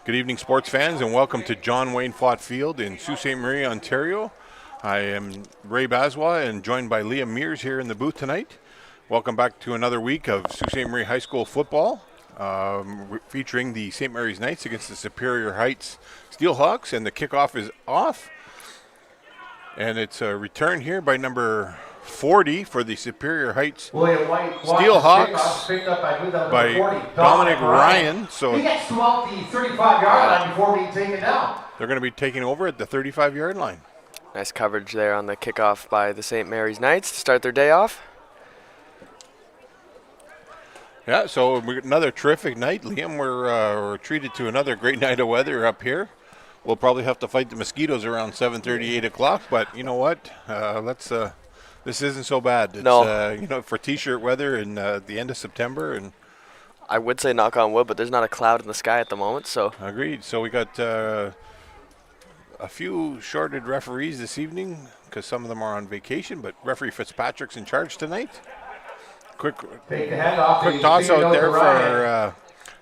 Good evening, sports fans, and welcome to John Wayne Fott Field in Sault Ste. Marie, Ontario. I am Ray Baswa and joined by Liam Mears here in the booth tonight. Welcome back to another week of Sault Ste. Marie High School football, featuring the St. Mary's Knights against the Superior Heights Steelhawks, and the kickoff is off. And it's a return here by number 40 for the Superior Heights Steelhawks by Dominic Ryan. So he gets to out the 35-yard line before being taken down. They're going to be taking over at the 35-yard line. Nice coverage there on the kickoff by the St. Mary's Knights to start their day off. Yeah, so another terrific night, Liam. We're treated to another great night of weather up here. We'll probably have to fight the mosquitoes around 7:30, 8 o'clock, but you know what? This isn't so bad. It's, no. For T-shirt weather in the end of September. And I would say knock on wood, but there's not a cloud in the sky at the moment. So agreed. So we got a few shorted referees this evening because some of them are on vacation, but referee Fitzpatrick's in charge tonight. Quick toss out there for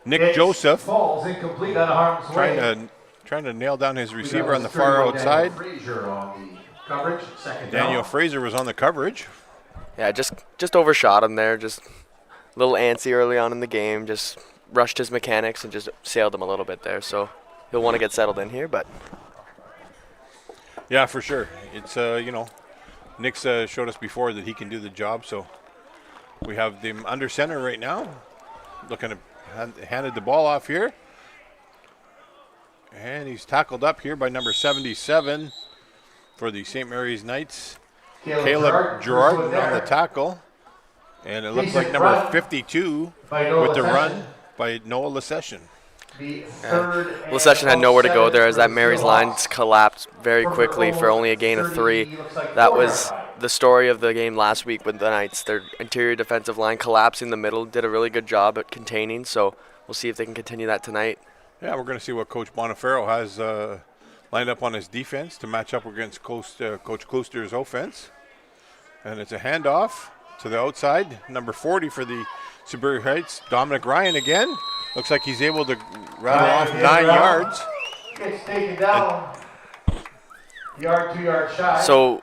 Nick Joseph. Falls incomplete out of harm's way. Trying to nail down his receiver on the far outside. Daniel Fraser was on the coverage. Yeah, just overshot him there. Just a little antsy early on in the game. Just rushed his mechanics and just sailed him a little bit there. So he'll want to get settled in here, but yeah, for sure. It's Nick's showed us before that he can do the job. So we have them under center right now, looking to handed the ball off here. And he's tackled up here by number 77 for the St. Mary's Knights. Caleb Gerard on the tackle. And it looks like number 52 with the run by Noah Lecession. Lecession had nowhere to go there as that Mary's line collapsed very quickly for only a gain of 3. That was the story of the game last week with the Knights. Their interior defensive line collapsed in the middle, did a really good job at containing, so we'll see if they can continue that tonight. Yeah, we're going to see what Coach Bonifero has lined up on his defense to match up against Coach Klooster's offense. And it's a handoff to the outside. Number 40 for the Superior Heights, Dominic Ryan again. Looks like he's able to rattle off 9 yards. Gets taken down. 2 yard shy. So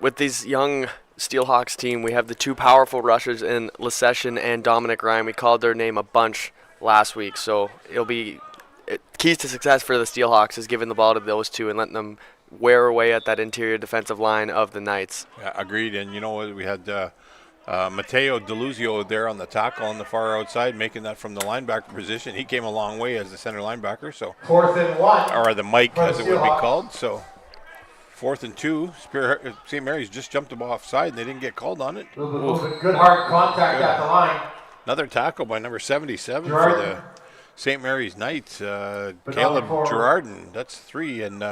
with these young Steelhawks team, we have the two powerful rushers in Lecession and Dominic Ryan. We called their name a bunch last week, so it'll be keys to success for the Steelhawks is giving the ball to those two and letting them wear away at that interior defensive line of the Knights. Yeah, agreed. And you know what? We had Matteo DeLuzio there on the tackle on the far outside, making that from the linebacker position. He came a long way as the center linebacker. So 4th and 1. Or the Mike, as it would be called. So 4th and 2. St. Mary's just jumped the ball offside, and they didn't get called on it. Good hard contact at the line. Another tackle by number 77 for the St. Mary's Knights, Caleb Gerardin. That's 3, and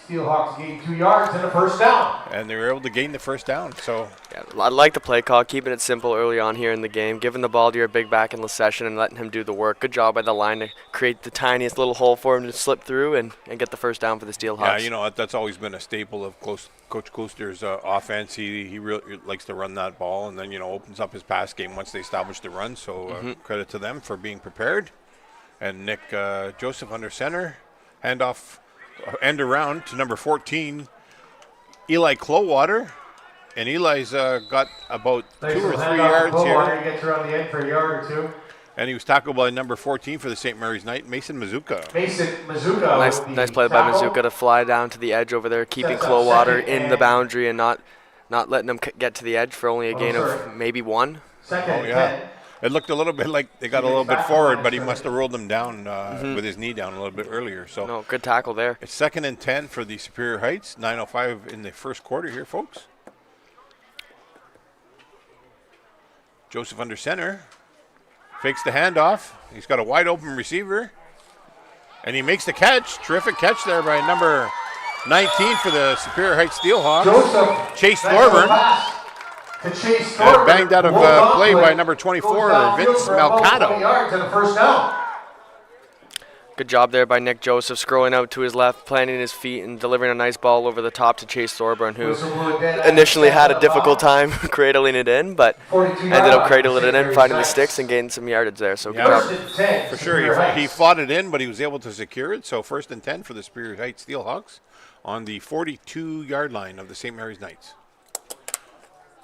Steelhawks gained 2 yards and a first down. And they were able to gain the first down. So yeah, I like the play call, keeping it simple early on here in the game, giving the ball to your big back in Lecession and letting him do the work. Good job by the line to create the tiniest little hole for him to slip through and get the first down for the Steelhawks. Yeah, that's always been a staple of Coach Klooster's offense. He really likes to run that ball and then, opens up his pass game once they establish the run. So credit to them for being prepared. And Nick Joseph under center. Handoff, end around to number 14, Eli Clowater. And Eli's got about 2 or 3 yards here. He gets around the end for a yard or 2. And he was tackled by number 14 for the St. Mary's Knight, Mason Mazuka. Nice play by Mazuka to fly down to the edge over there, keeping Clowater in the boundary and not letting them get to the edge for only a gain of maybe 1. Second, 10. It looked a little bit like they got a little bit forward, but he must have rolled them down with his knee down a little bit earlier. So no, good tackle there. It's 2nd and 10 for the Superior Heights. 9:05 in the first quarter here, folks. Joseph under center. Fakes the handoff. He's got a wide open receiver. And he makes the catch. Terrific catch there by number 19 for the Superior Heights Steelhawks. Chase Thorburn. Banged out of play by number 24, Vince Malcato. Good job there by Nick Joseph, scrolling out to his left, planting his feet, and delivering a nice ball over the top to Chase Thorburn, who initially had a difficult time cradling it in, but ended up cradling it in, finding the sticks, and gaining some yardage there. So good job. For sure, he fought it in, but he was able to secure it. So 1st and 10 for the Superior Heights Steelhawks on the 42-yard line of the St. Mary's Knights.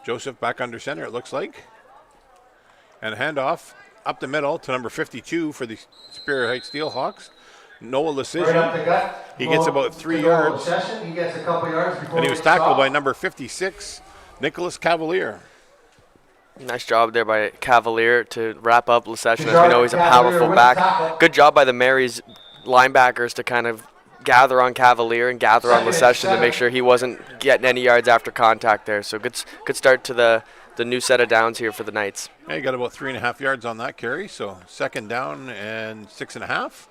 Joseph back under center, it looks like. And a handoff up the middle to number 52 for the Superior Heights Steelhawks. Noah Lecision. He gets about 3 yards. He gets a couple yards before And he was tackled by number 56, Nicholas Cavalier. Nice job there by Cavalier to wrap up Lecision. As we know, he's a powerful back. Good job by the Mary's linebackers to kind of gather on Cavalier and gather on Lecision to make sure he wasn't getting any yards after contact there. So good start to the new set of downs here for the Knights. Yeah, he got about 3.5 yards on that carry. So 2nd down and 6.5.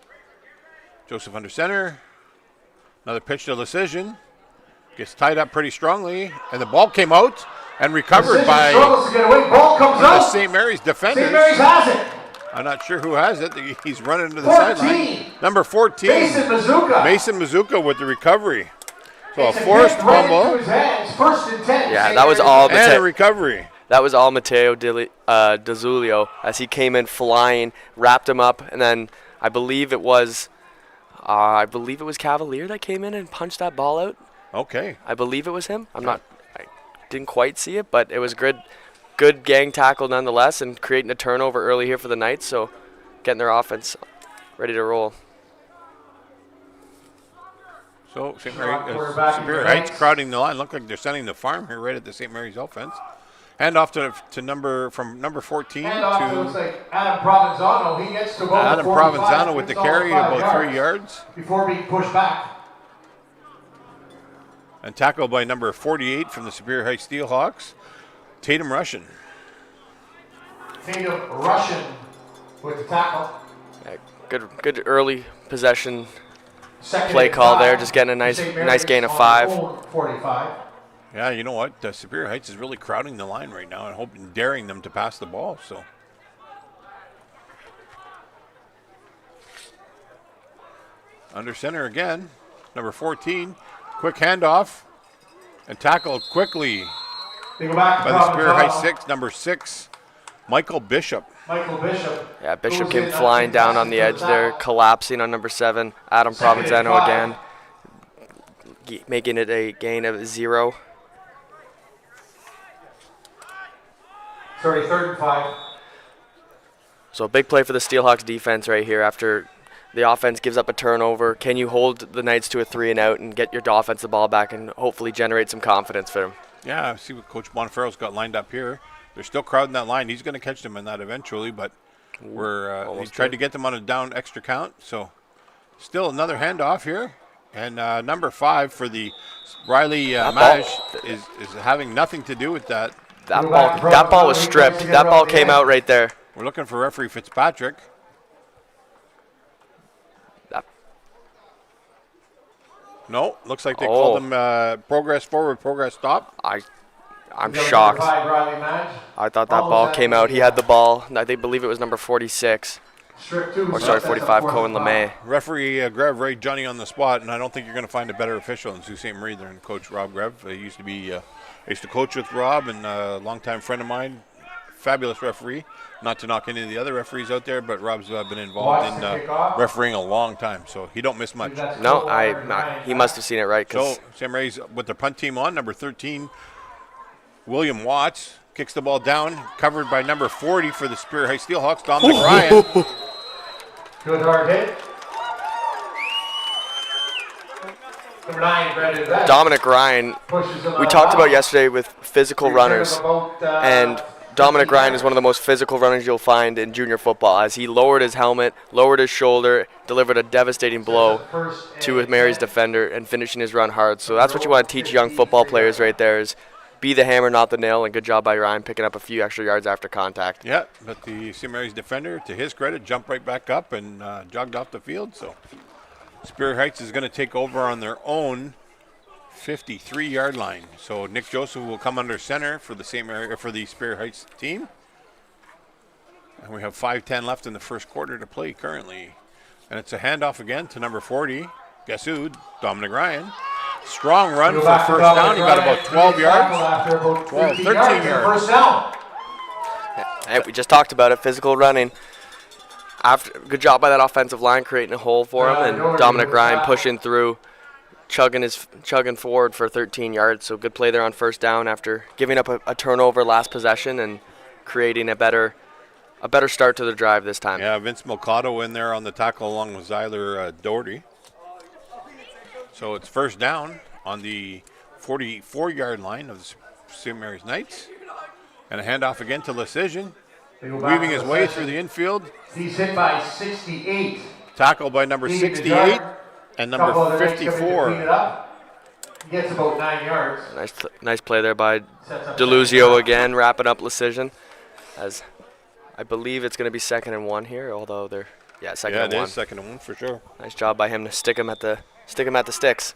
Joseph under center. Another pitch to Lecision. Gets tied up pretty strongly, and the ball came out and recovered by ball comes the out. St. Mary's defenders. St. Mary's has it. I'm not sure who has it. He's running to the sideline. Number 14, Mason Mazuka with the recovery. So a forced fumble. Yeah, that was all. And a recovery. That was all Matteo DeZulio as he came in flying, wrapped him up, and then I believe it was Cavalier that came in and punched that ball out. Okay. I believe it was him. I didn't quite see it, but it was good gang tackle nonetheless, and creating a turnover early here for the Knights, so getting their offense ready to roll. So St. Mary's Superior Heights crowding the line. Look like they're sending the farm here right at the St. Mary's offense. Hand off to number 14 to Adam Provenzano. He gets to about Adam Provenzano with the carry, about 3 yards. Before being pushed back. And tackled by number 48 from the Superior Heights Steelhawks, Tatum Russian. Tatum Russian with the tackle. Yeah, good early possession play call there, just getting a nice gain of 5. 45. Yeah, you know what? Superior Heights is really crowding the line right now and daring them to pass the ball. So under center again, number 14. Quick handoff and tackled quickly by the Superior Heights number 6, Michael Bishop. Yeah, Bishop came flying down on the edge there, collapsing on number 7, Adam Provenzano again, making it a gain of 0. Sorry, 3rd and 5. So a big play for the Steelhawks defense right here after the offense gives up a turnover. Can you hold the Knights to a 3-and-out and get your offense the ball back and hopefully generate some confidence for them? Yeah, see what Coach Bonferro's got lined up here. They're still crowding that line. He's going to catch them in that eventually, but he tried to get them on a down extra count. So still another handoff here. And number 5 for the Riley Maj is having nothing to do with that. That ball was stripped. That ball came out right there. We're looking for referee Fitzpatrick. No, looks like they called him progress forward, progress stop. I'm shocked. I thought that ball came out. He had the ball. They believe it was number 46. Or sorry, 45, Cohen LeMay. Referee Grev right Johnny on the spot, and I don't think you're going to find a better official in Sault Ste. Marie than Coach Rob Grev. He used to be, I used to coach with Rob, and a longtime friend of mine. Fabulous referee. Not to knock any of the other referees out there, but Rob's been involved in refereeing a long time, so he don't miss much. No, he must have seen it right. So St. Mary's with their punt team on, number 13, William Watts kicks the ball down, covered by number 40 for the Superior Heights Steelhawks, Dominic Ryan. Good hard hit. Number 9, Brandon. Dominic Ryan, we talked about yesterday with physical runners, and Dominic Ryan is one of the most physical runners you'll find in junior football, as he lowered his helmet, lowered his shoulder, delivered a devastating blow to Mary's defender, and finishing his run hard. So that's what you want to teach young football players right there, is be the hammer, not the nail, and good job by Ryan picking up a few extra yards after contact. Yeah, but the St. Mary's defender, to his credit, jumped right back up and jogged off the field. So Superior Heights is going to take over on their own 53-yard line. So Nick Joseph will come under center for the Superior Heights team. And we have 5:10 left in the first quarter to play currently. And it's a handoff again to number 40. Guess who? Dominic Ryan. Strong run Go for back to first down. He got Ryan. about 12 yards. After about 12, 13 13 yards. First down. Hey, we just talked about it, physical running. Good job by that offensive line creating a hole for him, and Dominic Ryan pushing through, chugging forward for 13 yards. So good play there on first down after giving up a turnover last possession and creating a better start to the drive this time. Yeah, Vince Mercado in there on the tackle along with Zyler Doherty. So it's first down on the 44-yard line of the St. Mary's Knights. And a handoff again to Lecision. Weaving his way through the infield. He's hit by 68. Tackled by number 68 and number 54. He gets about 9 yards. Nice play there by Deluzio again, wrapping up Lecision. As I believe it's going to be 2nd and 1 here, although second and 1. Yeah, it is 2nd and 1 for sure. Nice job by him to stick him at the sticks.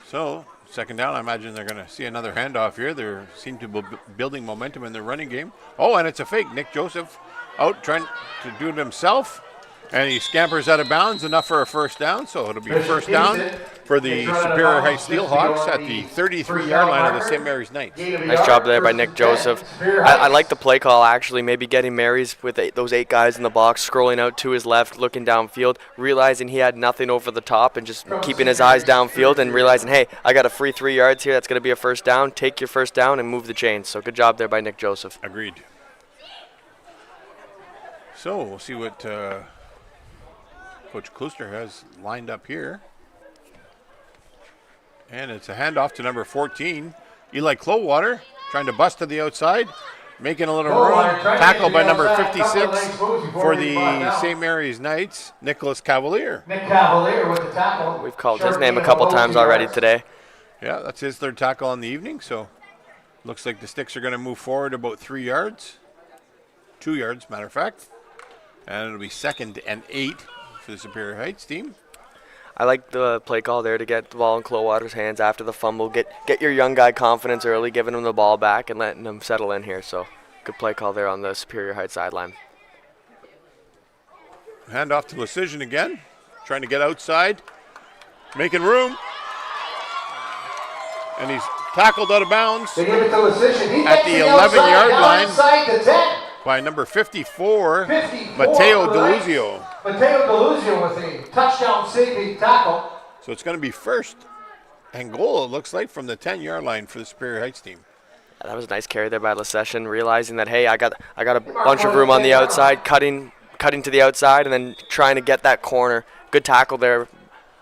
So, 2nd down, I imagine they're going to see another handoff here. They seem to be building momentum in their running game. Oh, and it's a fake. Nick Joseph out trying to do it himself. And he scampers out of bounds, enough for a first down. So it'll be first down for the Superior Heights Steelhawks at the 33-yard line of the St. Mary's Knights. Nice job there by Nick Joseph. I like the play call, actually, maybe getting Marys with those 8 guys in the box, scrolling out to his left, looking downfield, realizing he had nothing over the top and just keeping his eyes downfield and realizing, hey, I got a free 3 yards here. That's going to be a first down. Take your first down and move the chains. So good job there by Nick Joseph. Agreed. So we'll see what Coach Klooster has lined up here. And it's a handoff to number 14, Eli Clowater, trying to bust to the outside, making a little room. Tackled by number 56 for the St. Mary's Knights, Nicholas Cavalier. Nick Cavalier with the tackle. We've called his name a couple times already today. Yeah, that's his 3rd tackle on the evening. So looks like the Sticks are going to move forward about 3 yards. 2 yards, matter of fact. And it'll be 2nd and 8 for the Superior Heights team. I like the play call there to get the ball in Clowater's hands after the fumble. Get your young guy confidence early, giving him the ball back and letting him settle in here. So good play call there on the Superior Heights sideline. Handoff to Lecision again, trying to get outside, making room. And he's tackled out of bounds They give it to Lecision. He at gets the outside, 11-yard now line inside the 10. by number 54, 54 Mateo for the Knights. Deluzio. Mateo Deluzio with a touchdown saving tackle. So it's going to be first and goal, it looks like, from the 10-yard line for the Superior Heights team. Yeah, that was a nice carry there by Lecision, realizing that, hey, I got a bunch of room on the outside, cutting to the outside, and then trying to get that corner. Good tackle there.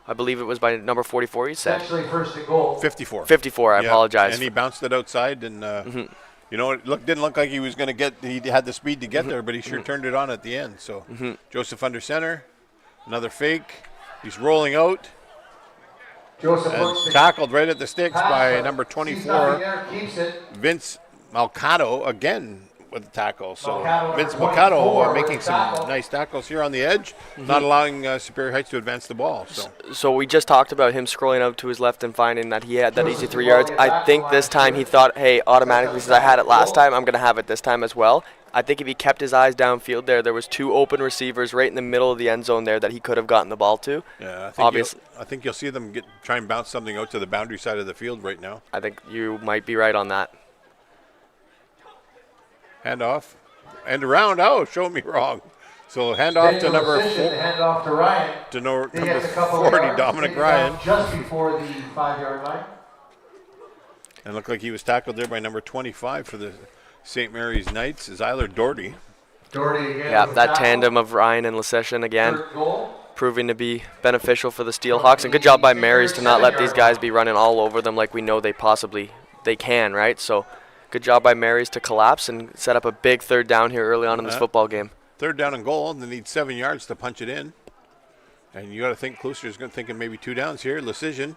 I believe it was by number 44, you said. Essentially first and goal. 54. 54, I apologize. And he bounced it outside, and you know, it didn't look like he was going to get. He had the speed to get there, but he sure turned it on at the end. So Joseph under center, another fake. He's rolling out. Joseph And tackled right at the sticks by number 24, keeps it. Vince Mercado, again with the tackle. So Mercado, Vince number Mercado 24 making with some the tackle. nice tackles here on the edge, not allowing Superior Heights to advance the ball. So we just talked about him scrolling out to his left and finding that he had that easy 3 yards. I think this time he thought, hey, automatically, since I had it last time, I'm going to have it this time as well. I think if he kept his eyes downfield there was 2 open receivers right in the middle of the end zone there that he could have gotten the ball to. Yeah, I think you'll see them try and bounce something out to the boundary side of the field right now. I think you might be right on that. Handoff. And around. Oh, show me wrong. So handoff to number 4. Handoff to Ryan. To He number gets a couple 40, yards, Dominic taken Ryan. down just before the 5-yard line. And looked like he was tackled there by number 25 for the St. Mary's Knights, Zyler Doherty. Doherty again. Yeah, with that tackle. tandem of Ryan and Lecision again, Third goal. proving to be beneficial for the Steelhawks. And good job by Marys to not let these guys be running all over them like we know they can, right? So good job by Marys to collapse and set up a big 3rd down here early on in this football game. 3rd down and goal, and they need 7 yards to punch it in. And you got to think Klooster's thinking maybe 2 downs here. Lecision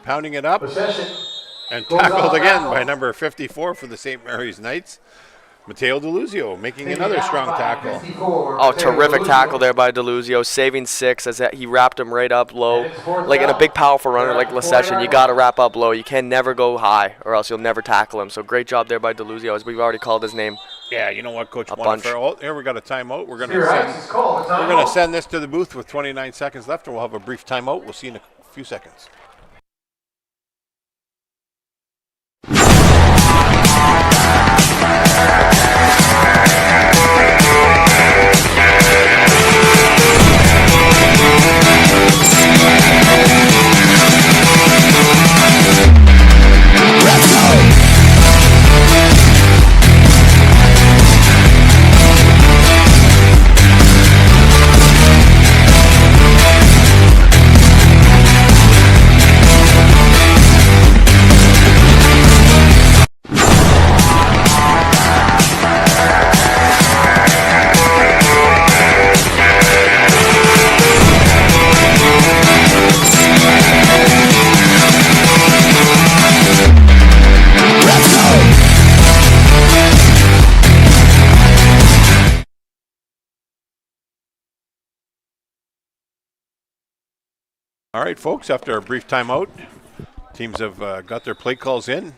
pounding it up Possession. and Goes tackled off again tackle. by number 54 for the St. Mary's Knights. Mateo DeLuzio making another strong tackle. Oh, terrific tackle there by DeLuzio, saving 6 as he wrapped him right up low. Like in a big, powerful runner like Lesession, you got to wrap up low. You can never go high or else you'll never tackle him. So great job there by DeLuzio, as we've already called his name. Yeah, you know what, Coach bunch. Oh, here we got a timeout. We're going to send this to the booth with 29 seconds left, and we'll have a brief timeout. We'll see you in a few seconds. All right, folks, after a brief timeout, teams have got their play calls in.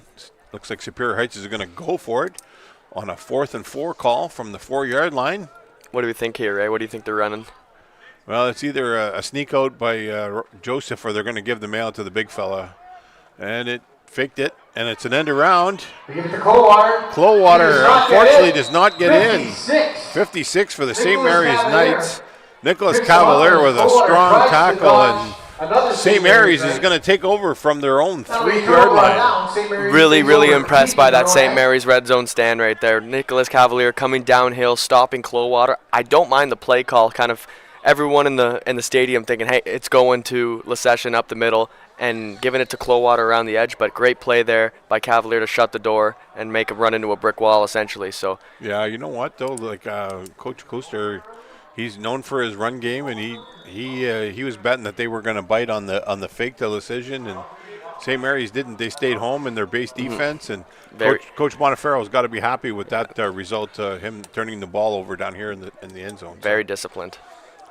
Looks like Superior Heights is going to go for it on a 4th and 4 call from the 4-yard line. What do we think here, Ray? What do you think they're running? Well, it's either a sneak out by Joseph, or they're going to give the mail to the big fella. And it faked it, and it's an end around. They give it to Clowater. Clowater, unfortunately, does not get 56. in. 56 for the St. Mary's Cavalier. Knights. Nicholas Cavalier with a strong tackle, and St. Mary's is going to take over from their own 3-yard line. Really impressed by that St. Mary's red zone stand right there. Nicholas Cavalier coming downhill, stopping Clowater. I don't mind the play call. Kind of everyone in the stadium thinking, hey, it's going to Lesession up the middle, and giving it to Clowater around the edge. But great play there by Cavalier to shut the door and make him run into a brick wall essentially. So yeah, you know what though, like Coach Coaster, he's known for his run game, and he was betting that they were going to bite on the fake to Decision, and St. Mary's didn't. They stayed home in their base defense, and Coach Monteferro's got to be happy with that result. Him turning the ball over down here in the end zone. Very disciplined.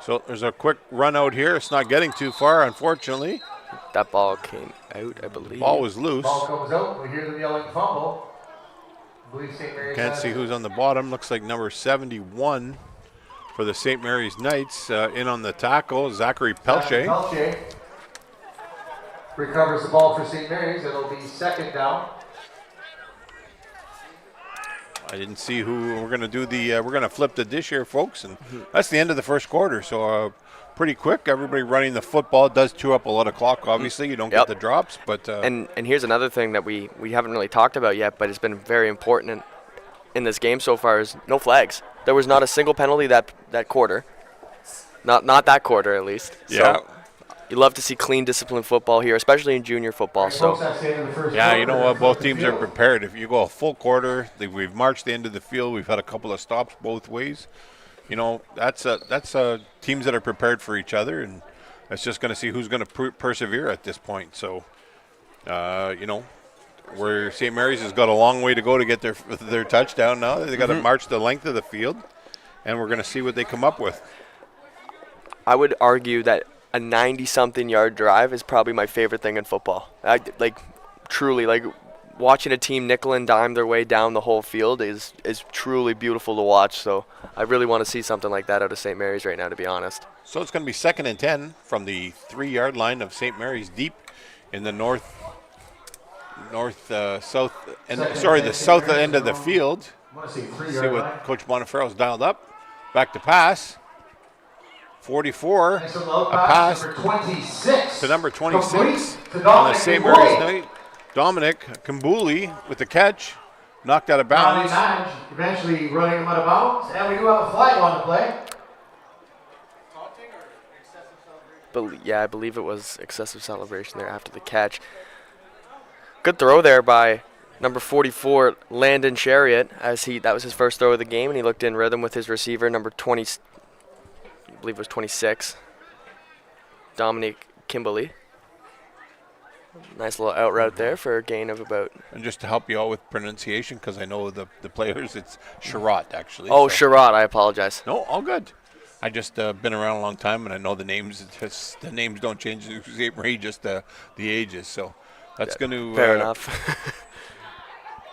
So there's a quick run out here. It's not getting too far, unfortunately. That ball came out, I believe. The ball was loose. Ball comes out. We hear them yelling fumble. I believe St. Mary's Can't see who's on the bottom. Looks like number 71 for the St. Mary's Knights. In on the tackle, Zachary Pelche. Pelche recovers the ball for St. Mary's. It'll be 2nd down. I didn't see who we're going to do we're going to flip the dish here, folks, and that's the end of the first quarter. So pretty quick. Everybody running the football. It does chew up a lot of clock. Obviously, you don't get the drops, but and here's another thing that we haven't really talked about yet, but it's been very important in this game so far is no flags. There was not a single penalty that quarter. Not that quarter, at least. Yeah. So you love to see clean, disciplined football here, especially in junior football. So yeah, you know what? Both teams are prepared. If you go a full quarter, we've marched the end of the field. We've had a couple of stops both ways. You know, that's teams that are prepared for each other, and that's just going to see who's going to persevere at this point. So, you know, where St. Mary's has got a long way to go to get their touchdown now. They got to march the length of the field, and we're going to see what they come up with. I would argue that a 90-something yard drive is probably my favorite thing in football. Truly, watching a team nickel and dime their way down the whole field is truly beautiful to watch. So I really want to see something like that out of St. Mary's right now, to be honest. So it's going to be 2nd and 10 from the 3-yard line of St. Mary's, deep in the south end of the field. See what Coach Montefero's dialed up. Back to pass. 44, a pass to number 26 on the St. Mary's night. Dominic Kambuli with the catch, knocked out of bounds. Eventually running him out of bounds, and we do have a flag on the play. I believe it was excessive celebration there after the catch. Good throw there by number 44, Landon Chariot, that was his first throw of the game, and he looked in rhythm with his receiver, number 20. I believe it was 26, Dominic Kimberly. Nice little out route there for a gain of about. And just to help you out with pronunciation, because I know the players, it's Sherratt, actually. Oh, so. Sherratt, I apologize. No, all good. I just been around a long time, and I know the names. The names don't change in Sault Ste. Marie, just the ages. So that's going to fair enough.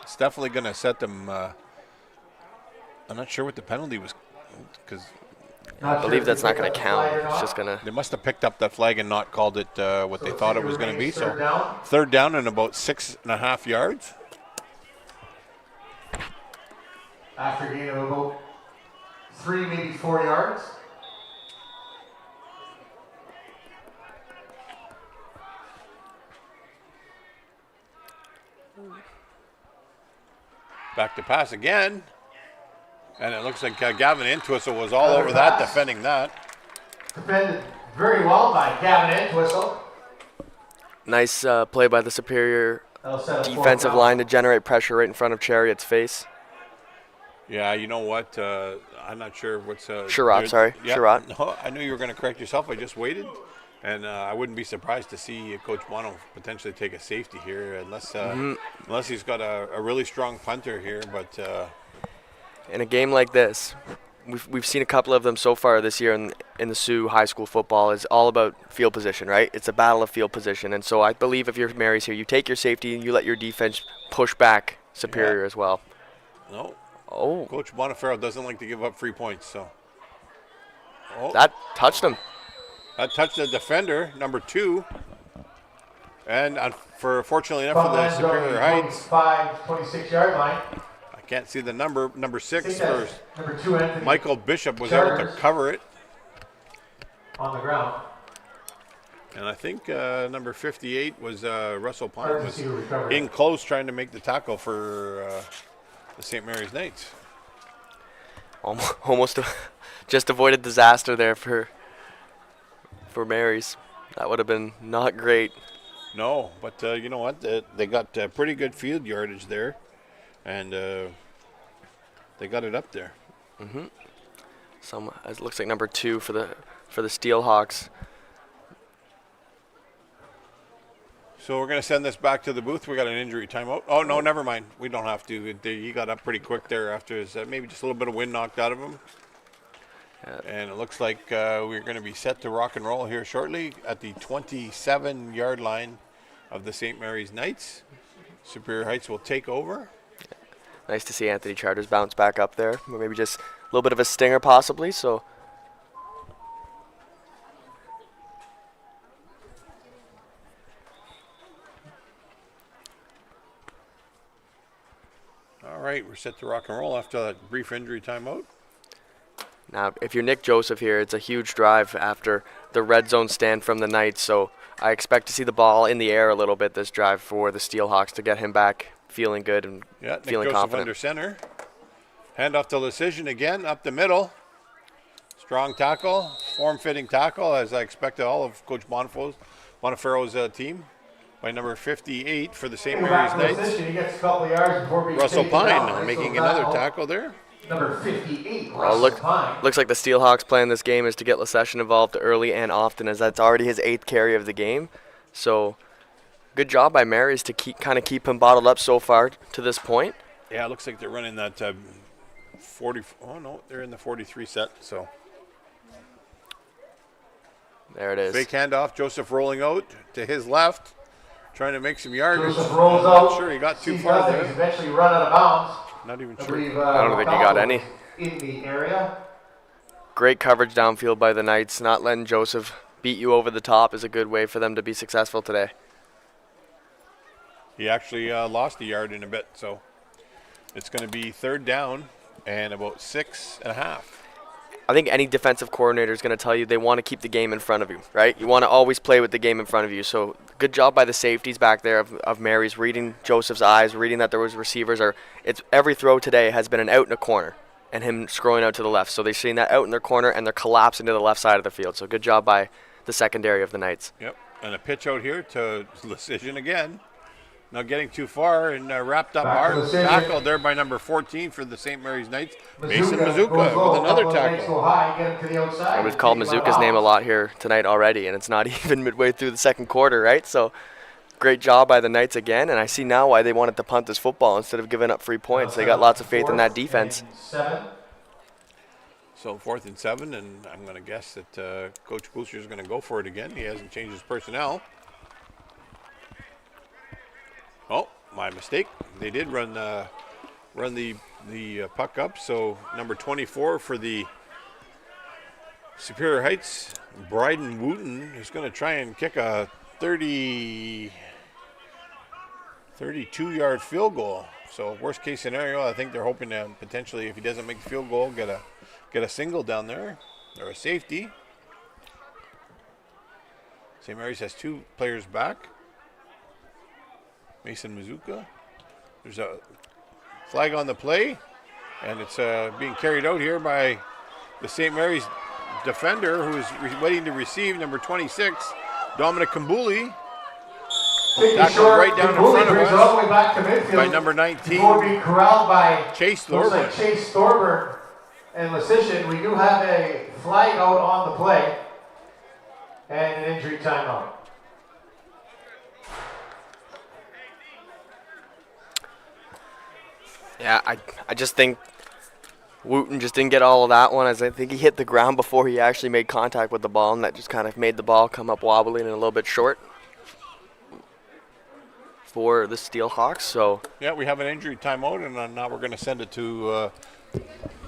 It's definitely going to set them. I'm not sure what the penalty was, because I believe that's not going to count. It's just going to. they must have picked up that flag and not called it what they thought it was going to be. So third down and about 6.5 yards. After gain of about 3, maybe 4 yards. Back to pass again. And it looks like Gavin Entwistle was all over that, defending that. Defended very well by Gavin Entwistle. Nice play by the Superior That'll set a defensive 4th down. line to generate pressure right in front of Chariot's face. Yeah, you know what? I'm not sure what's. Sherratt, sorry. Yeah, Sherratt. No, I knew you were going to correct yourself. I just waited. And I wouldn't be surprised to see Coach Bono potentially take a safety here, unless he's got a really strong punter here. But In a game like this, we've seen a couple of them so far this year in the Sioux high school football. Is all about field position, right? It's a battle of field position. And so I believe if you're Mary's here, you take your safety and you let your defense push back Superior as well. no, Oh, Coach Bonifero doesn't like to give up free points. So that touched him. that touched the defender, number 2. And fortunately enough for the Superior Heights, 26-yard line. I can't see the number 6 I think for that's number 2, Anthony. Michael Bishop was able to Charters. cover it. On the ground. And I think number 58 was Russell Pine Hard to was see who recovered. in close trying to make the tackle for the St. Mary's Knights. Almost just avoided disaster there for Mary's. That would have been not great. No, but you know what? They got pretty good field yardage there, and they got it up there. It looks like number 2 for the Steelhawks. So we're going to send this back to the booth. We got an injury timeout. Oh, no, never mind. We don't have to. He got up pretty quick there after his, maybe just a little bit of wind knocked out of him. And it looks like we're going to be set to rock and roll here shortly at the 27-yard line of the St. Mary's Knights. Superior Heights will take over. Nice to see Anthony Charters bounce back up there. Maybe just a little bit of a stinger possibly. So All right, we're set to rock and roll after that brief injury timeout. now, if you're Nick Joseph here, it's a huge drive after the red zone stand from the Knights. So I expect to see the ball in the air a little bit this drive for the Steelhawks to get him back feeling good and Yeah, Nick feeling Joseph confident. under center. Hand off to Decision again, up the middle. Strong tackle, form-fitting tackle, as I expected all of Coach Bonifero's team. By number 58 for the St. Mary's Knights. He gets a couple of yards before being Russell taken down. Pine Nice making little another tackle. tackle there. Number 58, Well, Russell Pine. looks like the Steelhawks plan this game is to get Lacession involved early and often, as that's already his 8th carry of the game. So good job by Mary's to keep him bottled up so far to this point. Yeah, it looks like they're running that 40. Oh, no, they're in the 43 set. So There it is. fake handoff, Joseph rolling out to his left, trying to make some yardage. Joseph rolls I'm out. not sure he got too Sees far nothing. He's there. eventually run out of bounds. Not even I sure. believe, I don't think he got Macaldo any. was in the area. Great coverage downfield by the Knights. Not letting Joseph beat you over the top is a good way for them to be successful today. He actually lost a yard in a bit, so it's going to be third down and about 6.5. I think any defensive coordinator is going to tell you they want to keep the game in front of you, right? You want to always play with the game in front of you. So good job by the safeties back there of Mary's, reading Joseph's eyes, reading that there was receivers. It's every throw today has been an out in a corner and him scrolling out to the left. So they've seen that out in their corner and they're collapsing to the left side of the field. So good job by the secondary of the Knights. Yep, and a pitch out here to Decision again. Not getting too far and wrapped up Back to hard. Decision. Tackle there by number 14 for the St. Mary's Knights. Mason goes Mazuka low, with another couple of legs tackle. go high, get him to the outside. And we've called Take him out of Mazuka's name a bounds. lot here tonight already, and it's not even midway through the second quarter, right? So great job by the Knights again, and I see now why they wanted to punt this football instead of giving up free points. They got lots of faith in that defense. 7. So 4th and 7, and I'm going to guess that Coach Booster is going to go for it again. He hasn't changed his personnel. Oh, my mistake. They did run the puck up. So number 24 for the Superior Heights, Bryden Wooten, is going to try and kick a 32-yard field goal. So worst case scenario, I think they're hoping to potentially, if he doesn't make the field goal, get a single down there or a safety. St. Mary's has 2 players back. Mason Mizuka. There's a flag on the play, and it's being carried out here by the St. Mary's defender, who is waiting to receive, number 26, Dominic Kambuli. Tackled right down in front of us all the way back to midfield by number 19, before being corralled by Chase Thorburn. Chase Thorburn and Lecition. We do have a flag out on the play and an injury timeout. Yeah, I just think Wooten just didn't get all of that one, as I think he hit the ground before he actually made contact with the ball, and that just kind of made the ball come up wobbly and a little bit short for the Steelhawks. So Yeah, we have an injury timeout, and now we're going to send it to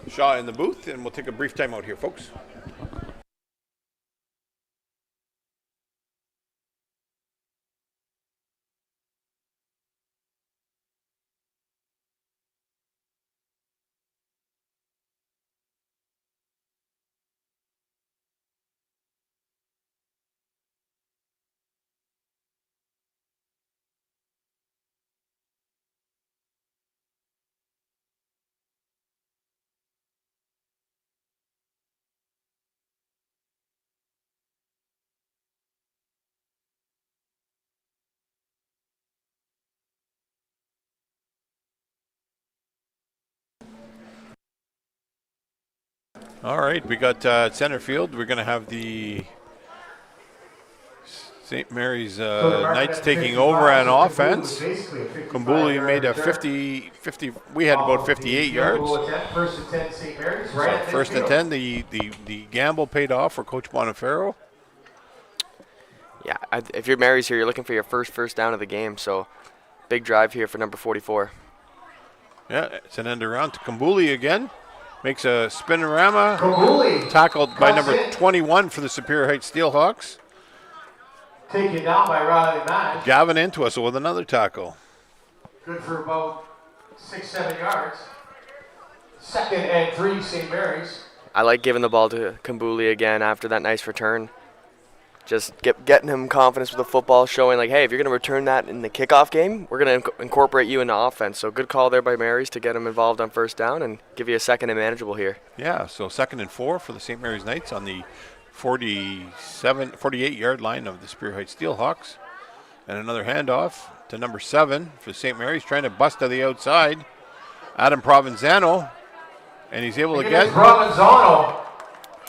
Shaw in the booth, and we'll take a brief timeout here, folks. All right, we got center field. We're going to have the St. Mary's Knights taking over on offense. Kambuli made a 50, we had about 58 yards. First and 10, St. Mary's. So first and 10, the gamble paid off for Coach Bonifero. yeah, if you're Mary's here, you're looking for your first down of the game. So big drive here for number 44. Yeah, it's an end around to Kambuli again. Makes a spinorama. Kambuli Tackled by number in. 21 for the Superior Heights Steelhawks. Taken down by Riley Madge. Gavin into us with another tackle. Good for about 6-7 yards. 2nd and 3, St. Mary's. I like giving the ball to Kambuli again after that nice return. Just getting him confidence with the football, showing like, hey, if you're going to return that in the kickoff game, we're going to incorporate you into offense. So good call there by Mary's to get him involved on first down and give you a 2nd and manageable here. Yeah, so 2nd and 4 for the St. Mary's Knights on the 48-yard line of the Superior Heights Steelhawks. And another handoff to number 7 for St. Mary's, trying to bust to the outside. Adam Provenzano, and he's able to get Provenzano.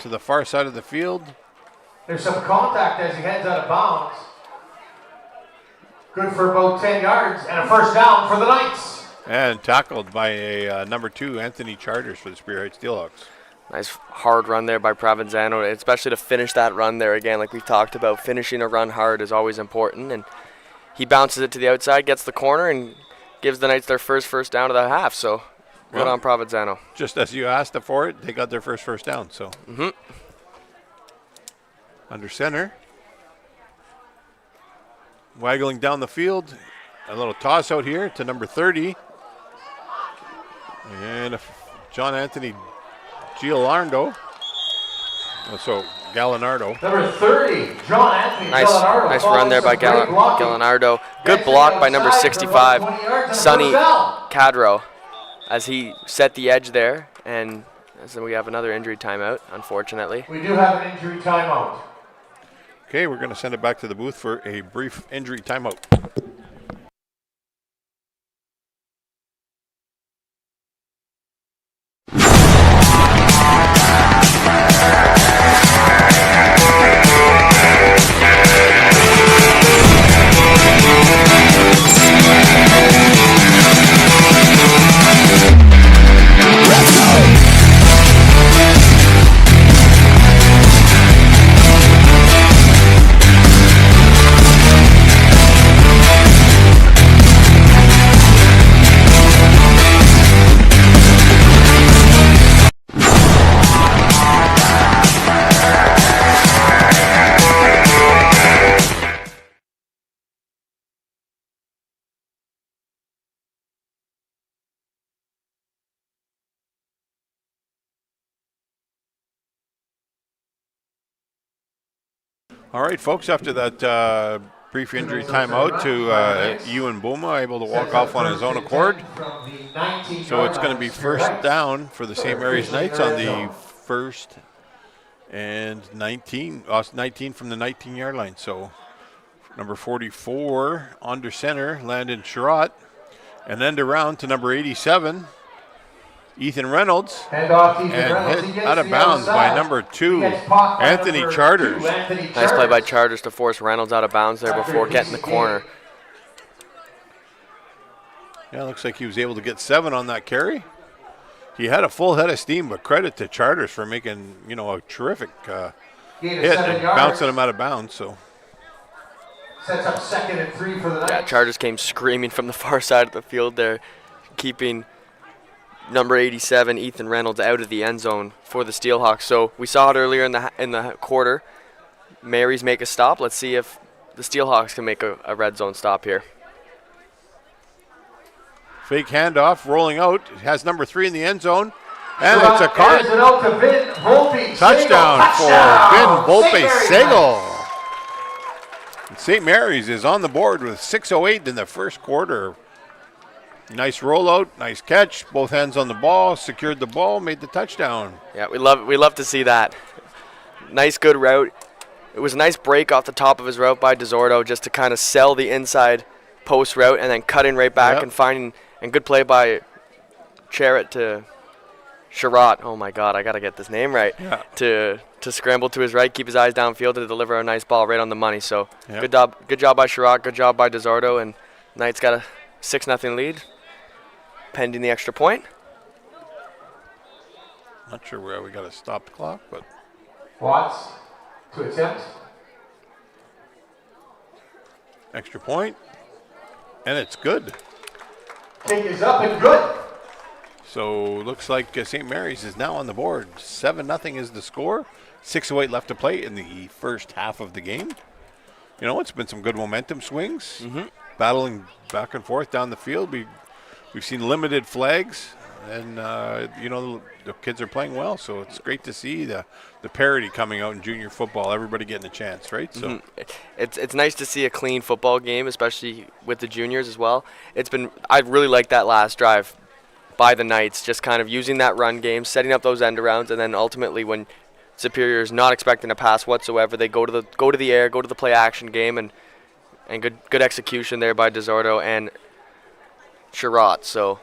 to the far side of the field. There's some contact as he heads out of bounds. Good for about 10 yards and a first down for the Knights. And tackled by a number 2, Anthony Charters for the Superior Heights Steelhawks. Nice hard run there by Provenzano, especially to finish that run there again. Like we've talked about, finishing a run hard is always important. And he bounces it to the outside, gets the corner, and gives the Knights their first down of the half. So good on Provenzano. Just as you asked for it, they got their first down. So under center. Waggling down the field. A little toss out here to number 30. And John Anthony Gallardo. So Gallardo. Number 30, John Anthony Gallardo. Nice run there by Gallardo. Good block by number 65, Sonny Cadro, as he set the edge there. And so we have another injury timeout, unfortunately. We do have an injury timeout. Okay, we're going to send it back to the booth for a brief injury timeout. All right, folks, after that brief injury timeout to Ewan Boma, able to walk off on his own accord. So it's going to be first down for the St. Mary's Knights on the first and 19 from the 19-yard line. So number 44 under center, Landon Sherratt, and end around to number 87, Ethan Reynolds, and hit out of bounds by number 2, Anthony Charters. Nice play by Charters to force Reynolds out of bounds there before getting the corner. Yeah, looks like he was able to get 7 on that carry. He had a full head of steam, but credit to Charters for making, a terrific hit and bouncing him out of bounds. So sets up 2nd and 3 for the Knights. Yeah, Charters came screaming from the far side of the field there, keeping number 87, Ethan Reynolds, out of the end zone for the Steelhawks. So we saw it earlier in the quarter. Mary's make a stop. Let's see if the Steelhawks can make a red zone stop here. Fake handoff, rolling out. Has number 3 in the end zone. And it's a caught. Touchdown for Vin Volpe-Segal. St. Mary's is on the board with 6:08 in the first quarter. Nice rollout, nice catch. Both hands on the ball, secured the ball, made the touchdown. Yeah, we love to see that. Nice, good route. It was a nice break off the top of his route by DeSordo just to kind of sell the inside post route and then cut in right back and finding, and good play by Sherratt to Sherratt. Oh my God, I got to get this name right. Yeah. To scramble to his right, keep his eyes downfield to deliver a nice ball right on the money. So good job by Sherratt, good job by DeSordo, and Knights got a 6-0 lead. Pending the extra point. Not sure where we got to stop the clock, but Watts to attempt. extra point, and it's good. Kick is up and good. So looks like St. Mary's is now on the board. 7-0 is the score. 6:08 left to play in the first half of the game. It's been some good momentum swings, battling back and forth down the field. We've seen limited flags, and the kids are playing well. So it's great to see the parity coming out in junior football. Everybody getting a chance, right? So it's nice to see a clean football game, especially with the juniors as well. I really like that last drive by the Knights, just kind of using that run game, setting up those end arounds, and then ultimately when Superior is not expecting a pass whatsoever, they go to the air, go to the play action game, and good execution there by DeSordo and Sherratt. So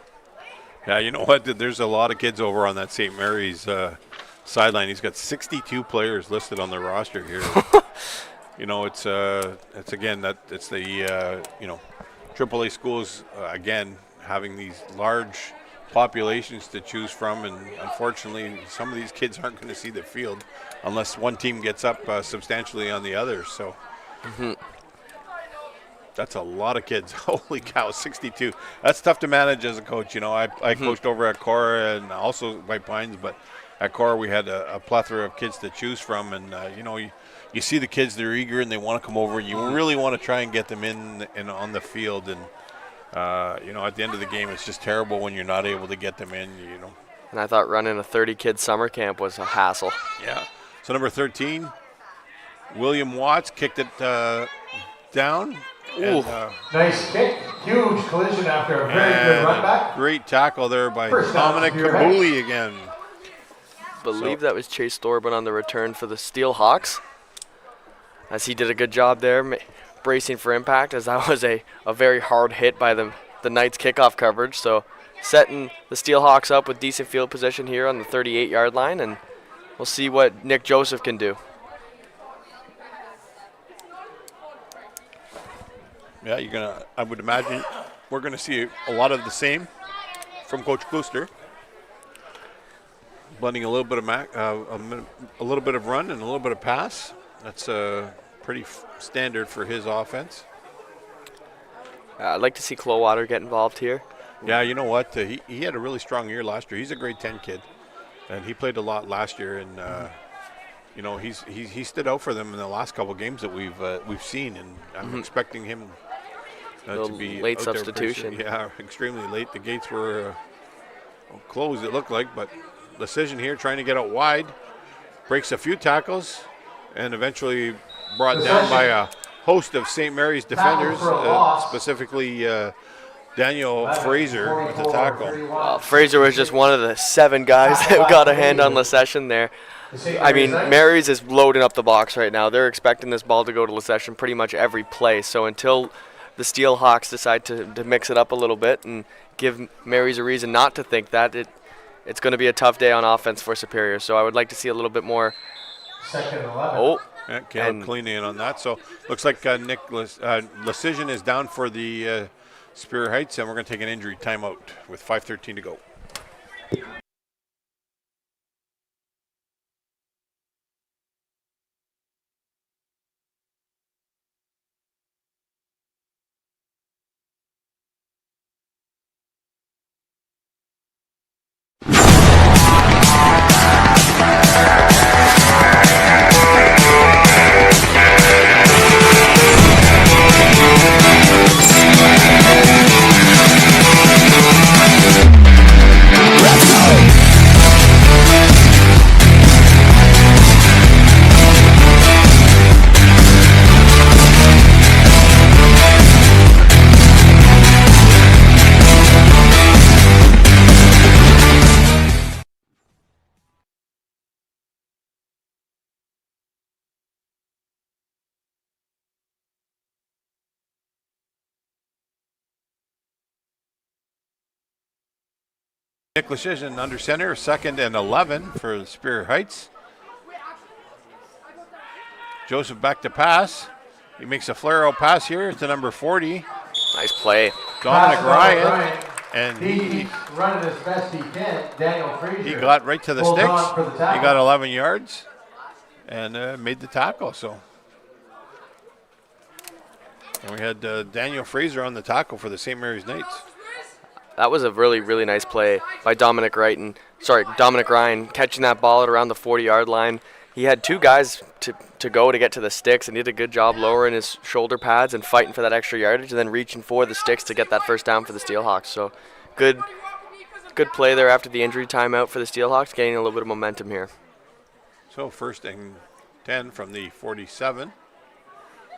yeah, you know what? There's a lot of kids over on that St. Mary's sideline. He's got 62 players listed on the roster here. It's the AAA schools again having these large populations to choose from, and unfortunately some of these kids aren't going to see the field unless one team gets up substantially on the other. So that's a lot of kids. Holy cow, 62. That's tough to manage as a coach. I coached over at Cora and also White Pines, but at Cora we had a plethora of kids to choose from, and you see the kids, they're eager and they want to come over. You really want to try and get them in and on the field, and at the end of the game, it's just terrible when you're not able to get them in, And I thought running a 30-kid summer camp was a hassle. Yeah. So number 13, William Watts kicked it down. And, nice kick. Huge collision after a very good run back. Great tackle there by Dominic Kabuli again. Believe that was Chase Thorburn on the return for the Steelhawks, as he did a good job there bracing for impact, as that was a very hard hit by the Knights kickoff coverage. So setting the Steelhawks up with decent field position here on the 38-yard line, and we'll see what Nick Joseph can do. Yeah, I would imagine we're gonna see a lot of the same from Coach Klooster, blending a little bit of a little bit of run and a little bit of pass. That's pretty standard for his offense. I'd like to see Clowater get involved here. Yeah, you know what? He had a really strong year last year. He's a grade 10 kid, and he played a lot last year. And he stood out for them in the last couple of games that we've seen. And I'm expecting him to be late out there substitution. Yeah, extremely late. The gates were closed, it looked like, but decision here, trying to get out wide, breaks a few tackles, and eventually brought down by a host of St. Mary's defenders, specifically Daniel Fraser with the tackle. Fraser was just one of the 7 guys that got a hand on Lacession there. I mean, Mary's is loading up the box right now. They're expecting this ball to go to Lacession pretty much every play. So until the Steelhawks decide to mix it up a little bit and give Mary's a reason not to think that, it's going to be a tough day on offense for Superior. So I would like to see a little bit more. Second and 11. Oh. Yeah, Caleb cleaning in on that. So looks like Lacession is down for the Superior Heights, and we're going to take an injury timeout with 5:13 to go. Nick Lecision under center, 2nd and 11 for the Superior Heights. Joseph back to pass. He makes a flare-out pass here to number 40. Nice play. Dominic Ryan. And he's running as best he can. Daniel Fraser. He got right to the sticks. He got 11 yards and made the tackle. So, and we had Daniel Fraser on the tackle for the St. Mary's Knights. That was a really, really nice play by Dominic Ryan catching that ball at around the 40-yard line. He had 2 guys to go to get to the sticks, and he did a good job lowering his shoulder pads and fighting for that extra yardage and then reaching for the sticks to get that first down for the Steelhawks. So good play there after the injury timeout for the Steelhawks, gaining a little bit of momentum here. So 1st and 10 from the 47.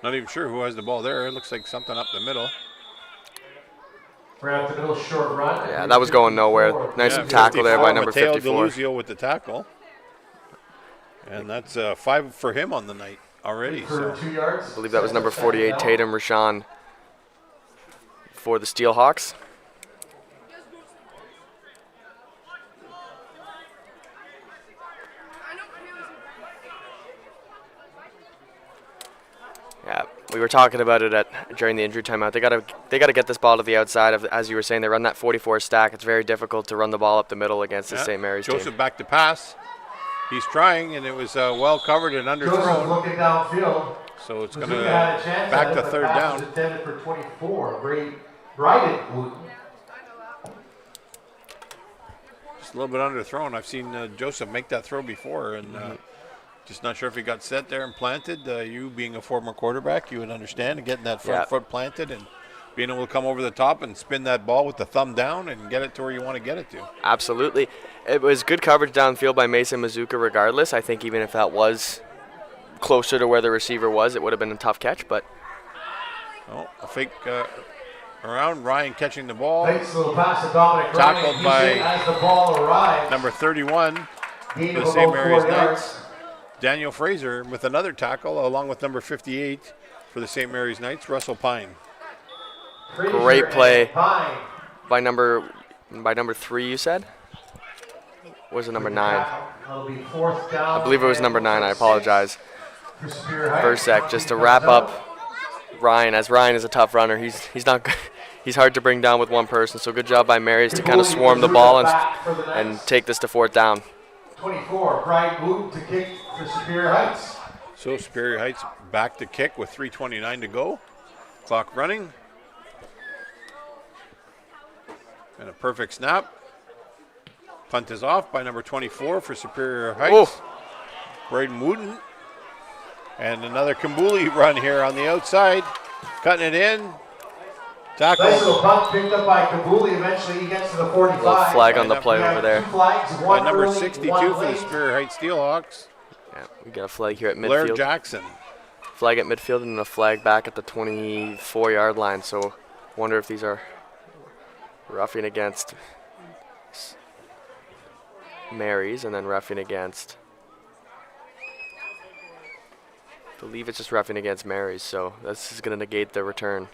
Not even sure who has the ball there. It looks like something up the middle. We're at the middle, short run. Yeah, that was going nowhere. Nice tackle there by number 54. Mateo DeLuzio with the tackle. And that's 5 for him on the night already. For 2 yards. I believe that was number 48, Tatum Rashawn, for the Steelhawks. Yeah, we were talking about it during the injury timeout. They gotta get this ball to the outside of, as you were saying, they run that 44 stack. It's very difficult to run the ball up the middle against the St. Mary's team. Joseph back to pass. He's trying, and it was well covered and underthrown. Joseph looking downfield. So it's going to back to 3rd down. Intended for 24. Bryden Wooten. Just a little bit underthrown. I've seen Joseph make that throw before, and just not sure if he got set there and planted. You being a former quarterback, you would understand, and getting that front foot planted and being able to come over the top and spin that ball with the thumb down and get it to where you want to get it to. Absolutely. It was good coverage downfield by Mason Mazuka regardless. I think even if that was closer to where the receiver was, it would have been a tough catch, but. Oh, a fake around. Ryan catching the ball. Thanks, little pass to Dominic Tackled Ryan. by as the ball arrives. Number 31 for the St. Mary's Knights. Daniel Fraser with another tackle along with number 58 for the St. Mary's Knights, Russell Pine. Great play by number 3, you said? Or was it number 9? I believe it was number 9. I apologize. Versek just to wrap up Ryan, as Ryan is a tough runner. He's not good. He's hard to bring down with one person, so good job by Marys to kind of swarm the ball and take this to 4th down. 24, Brian Wooten to kick for Superior Heights. So Superior Heights back to kick with 3:29 to go. Clock running. And a perfect snap. Punt is off by number 24 for Superior Heights. Braden Wooten. And another Kambuli run here on the outside. Cutting it in. Tackle. Nice little punt picked up by Kambuli. Eventually he gets to the 45. Little flag on the play over there. By number 62 for the Superior Heights Steelhawks. Yeah, we got a flag here at midfield. Blair Jackson. flag at midfield and a flag back at the 24-yard line. So wonder if these are roughing against Marys and then roughing against, I believe it's just roughing against Marys, so this is going to negate the return.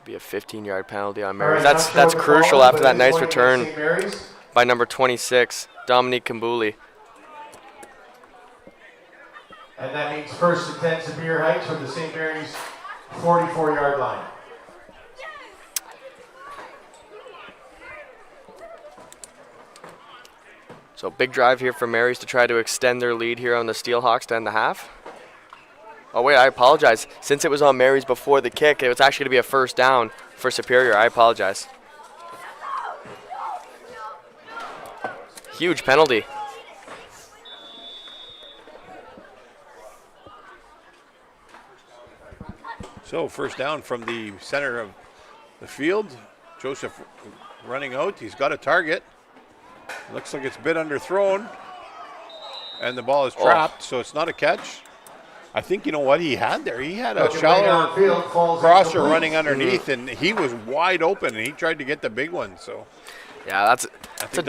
Be a 15-yard penalty on Marys. That's crucial after that nice return by number 26, Dominique Kambuli. And that means first and 10 Superior Heights from the St. Mary's 44-yard line. So big drive here for Marys to try to extend their lead here on the Steelhawks to end the half. Oh wait, I apologize. Since it was on Marys before the kick, it was actually going to be a first down for Superior. I apologize. Huge penalty. So first down from the center of the field. Joseph running out. He's got a target. Looks like it's a bit underthrown. And the ball is trapped, so it's not a catch. I think, you know what he had there? He had a shallow crosser running underneath, and he was wide open, and he tried to get the big one. So, yeah, that's a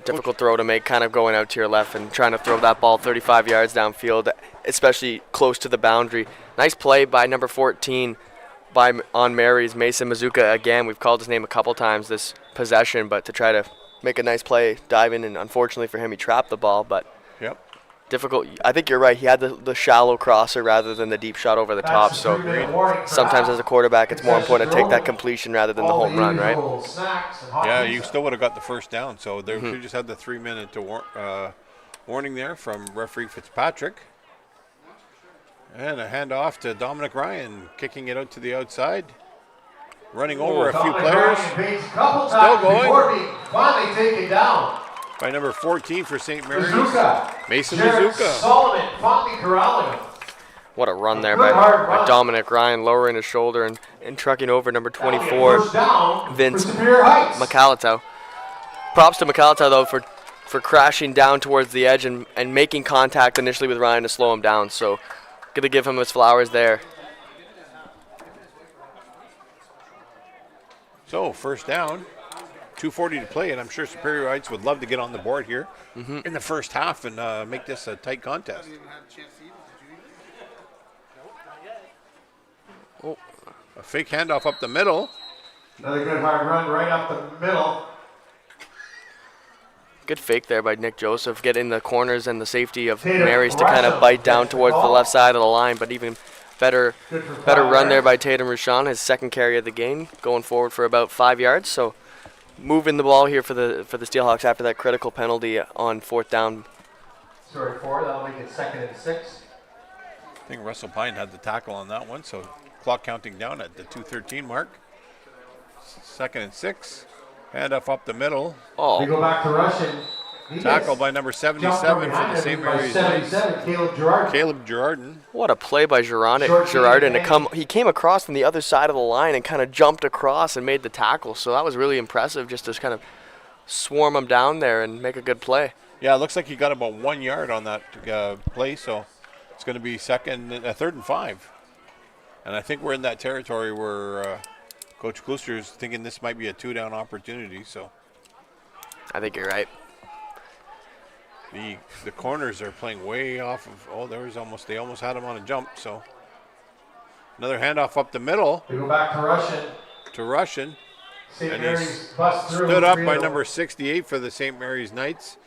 difficult throw to make, kind of going out to your left and trying to throw that ball 35 yards downfield, especially close to the boundary. Nice play by number 14 on Marys, Mason Mazuka. Again, we've called his name a couple times this possession, but to try to make a nice play, dive in, and unfortunately for him, he trapped the ball. But yep. Difficult. I think you're right. He had the shallow crosser rather than the deep shot over the top. So sometimes as a quarterback, it's more important to take that completion rather than the home run, right? Yeah, you still would have got the first down. So they just had the 3-minute warning there from referee Fitzpatrick. And a handoff to Dominic Ryan, kicking it out to the outside. Running over a few players. Still going. Before being finally taken down. By number 14 for St. Mary's, Mason Jared Mazuka. Solomon finally corralling him. What a run there by Dominic Ryan, lowering his shoulder and trucking over number 24, Vince McAllistow. Props to McAllistow, though, for crashing down towards the edge and making contact initially with Ryan to slow him down. So good to give him his flowers there. So first down. 2:40 to play, and I'm sure Superior Heights would love to get on the board here in the first half and make this a tight contest. Oh. A fake handoff up the middle. Another good hard run right up the middle. Good fake there by Nick Joseph, getting the corners and the safety of Marys to kind of bite down towards the left side of the line, but even better run there by Tatum Rushan, his second carry of the game, going forward for about 5 yards. So moving the ball here for the Steelhawks after that critical penalty on fourth down. Sorry, 4. That'll make it 2nd and 6. I think Russell Pine had the tackle on that one, so clock counting down at the 2:13 mark. 2nd and 6. Handoff up the middle. Oh. We go back to Russian. Tackle by number 77 for the St. Mary's Knights. Caleb Girardin. What a play by Girardin. He came across from the other side of the line and kind of jumped across and made the tackle. So that was really impressive, just to kind of swarm him down there and make a good play. Yeah, it looks like he got about 1 yard on that play, so it's going to be 3rd and 5. And I think we're in that territory where Coach Klooster's thinking this might be a 2-down opportunity. So I think you're right. The corners are playing way off of. They almost had him on a jump. So another handoff up the middle. We go back to Russian. And he's stood up by number 68 for the St. Mary's Knights,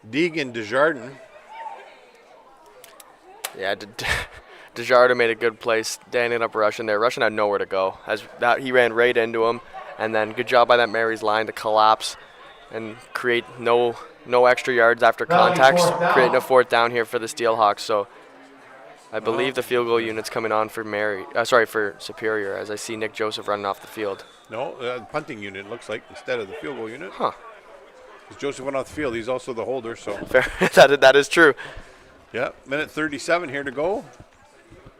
Deegan Desjardins. Yeah, Desjardins made a good play standing up Russian there. Russian had nowhere to go. He ran right into him, and then good job by that Mary's line to collapse and create no extra yards after contact, creating a fourth down here for the Steelhawks. So I believe the field goal unit's coming on for for Superior, as I see Nick Joseph running off the field. No, punting unit looks like instead of the field goal unit. Huh. Because Joseph went off the field, he's also the holder. So fair. that is true. Yep, minute 37 here to go.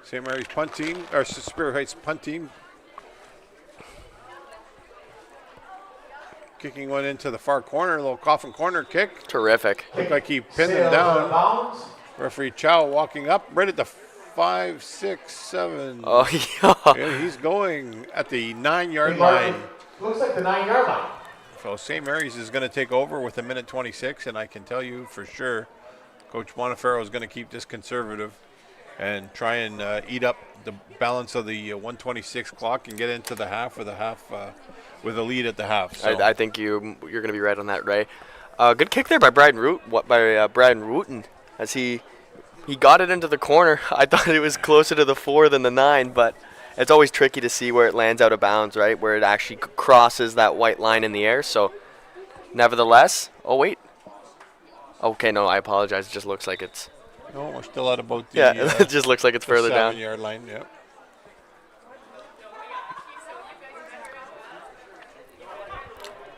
St. Mary's punt team, or Superior Heights punt team. Kicking one into the far corner, a little coffin corner kick. Terrific. Looked like he pinned him down. Referee Chow walking up right at the 5, 6, 7. Oh, yeah. Yeah, he's going at the 9-yard line. Looks like the 9-yard line. So St. Mary's is going to take over with a minute 26, and I can tell you for sure Coach Monteferro is going to keep this conservative and try and eat up the balance of the 126 clock and get into the half with a lead at the half. So. I think you're going to be right on that, Ray. Good kick there by Braden Wooten as he got it into the corner. I thought it was closer to the 4 than the 9, but it's always tricky to see where it lands out of bounds, right, where it actually crosses that white line in the air. So, nevertheless, oh, wait. Okay, no, I apologize. It just looks like it's... No, we're still at about the... Yeah, it just looks like it's further down. 7-yard line, yep.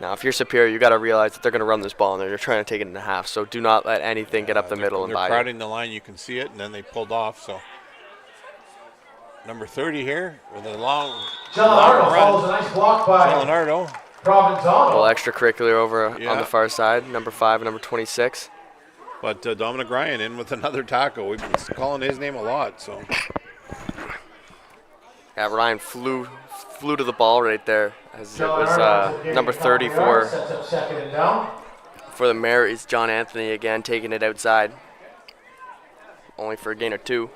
Now, if you're Superior, you got to realize that they're going to run this ball, and they're trying to take it in half. So do not let anything get up the middle and buy They're you. crowding the line. You can see it, and then they pulled off. So number 30 here with a long Arnold run. follows a nice block by Arnold. A Provenzano. little extracurricular over on the far side, number 5 and number 26. But Dominic Ryan in with another tackle. We've been calling his name a lot. So Yeah, Ryan flew to the ball right there, as it was number 34 for the Marys. John Anthony again taking it outside, only for a gain of 2.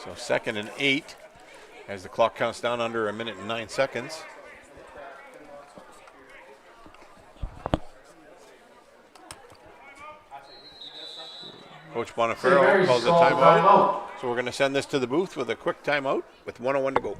So 2nd and 8 as the clock counts down under a minute and 9 seconds. Coach Boniferro calls a timeout. So we're going to send this to the booth with a quick timeout with 1:01 to go.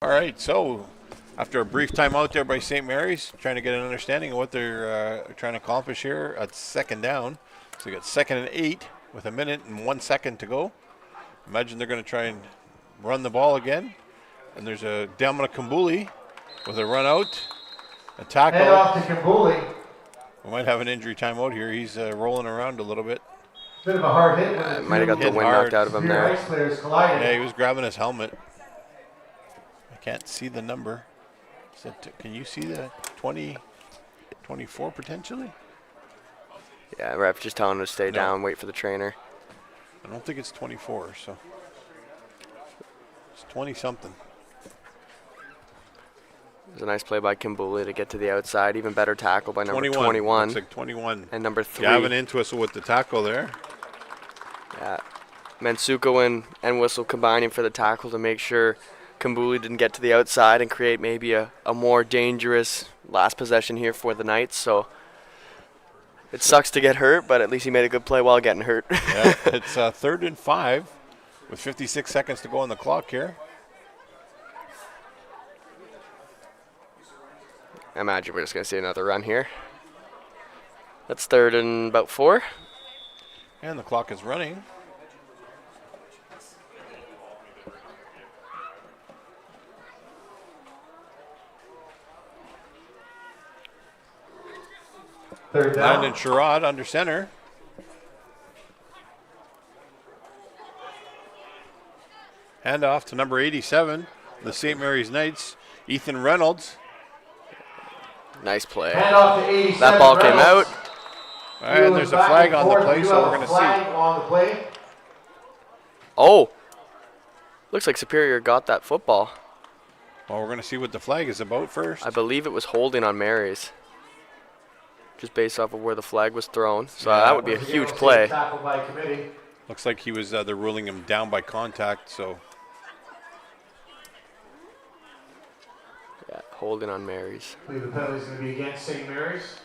All right, so after a brief time out there by St. Mary's, trying to get an understanding of what they're trying to accomplish here at 2nd down. So we got 2nd and 8 with a minute and 1 second to go. Imagine they're going to try and run the ball again. And there's a Dominic Kambuli with a run out, a tackle. Head off to Kambuli. We might have an injury timeout here. He's rolling around a little bit. Bit of a hard hit. Might have got the wind knocked out of him there. Yeah, he was grabbing his helmet. I can't see the number. Can you see the 20, 24 potentially? Yeah, ref just telling him to stay down, wait for the trainer. I don't think it's 24, so it's 20-something. It was a nice play by Kimbuli to get to the outside. Even better tackle by number 21. Looks like 21. And number 3. Gavin Entwistle with the tackle there. Yeah. Mansuko and Whistle combining for the tackle to make sure Kimbuli didn't get to the outside and create maybe a more dangerous last possession here for the Knights. So it sucks to get hurt, but at least he made a good play while getting hurt. Yeah, it's 3rd and 5 with 56 seconds to go on the clock here. I imagine we're just going to see another run here. That's 3rd and about 4. And the clock is running. Third down. Landon Sherrod under center. Hand off to number 87, the St. Mary's Knights, Ethan Reynolds. Nice play. Hand off to 87. That ball came out. All right, and there's a flag on the play, so we're going to Flag see. on the play. Oh, looks like Superior got that football. Well, we're going to see what the flag is about first. I believe it was holding on Mary's, just based off of where the flag was thrown. So Yeah. that would be a huge play. Tackled by committee. Looks like he was, they're ruling him down by contact, so. Yeah, holding on Mary's. I believe the penalty is going to be against St. Mary's.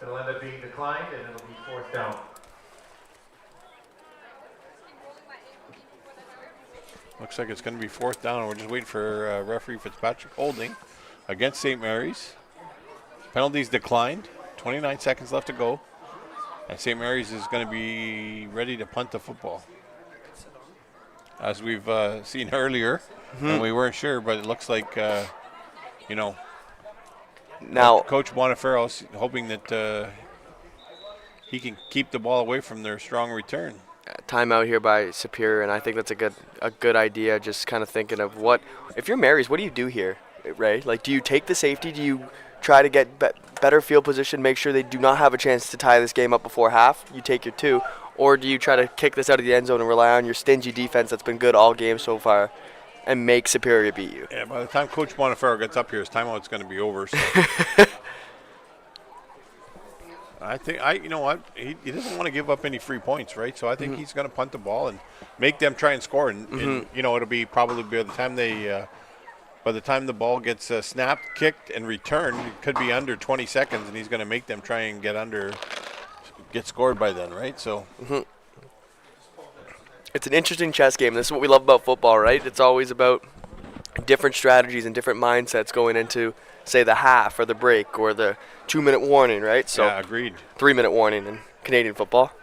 It'll end up being declined, and it'll be fourth down. Looks like it's going to be fourth down. We're just waiting for referee Fitzpatrick holding against St. Mary's. Penalties declined. 29 seconds left to go. And St. Mary's is going to be ready to punt the football. As we've seen earlier, and we weren't sure, but it looks like, you know, Now, Coach Bonifaro's hoping that he can keep the ball away from their strong return. timeout here by Superior, and I think that's a good idea. Just kind of thinking of what, if you're Mary's, what do you do here, Ray? Like, do you take the safety? Do you try to get better field position, make sure they do not have a chance to tie this game up before half? You take your 2, or do you try to kick this out of the end zone and rely on your stingy defense that's been good all game so far and make Superior beat you? Yeah, by the time Coach Bonifaro gets up here, his timeout's going to be over. So. I think you know what, he doesn't want to give up any free points, right? So I think he's going to punt the ball and make them try and score. And you know, it'll be probably by the time the ball gets snapped, kicked, and returned, it could be under 20 seconds, and he's going to make them try and get scored by then, right? So. It's an interesting chess game. This is what we love about football, right? It's always about different strategies and different mindsets going into, say, the half or the break or the 2-minute warning, right? So Yeah, agreed. 3-minute warning in Canadian football.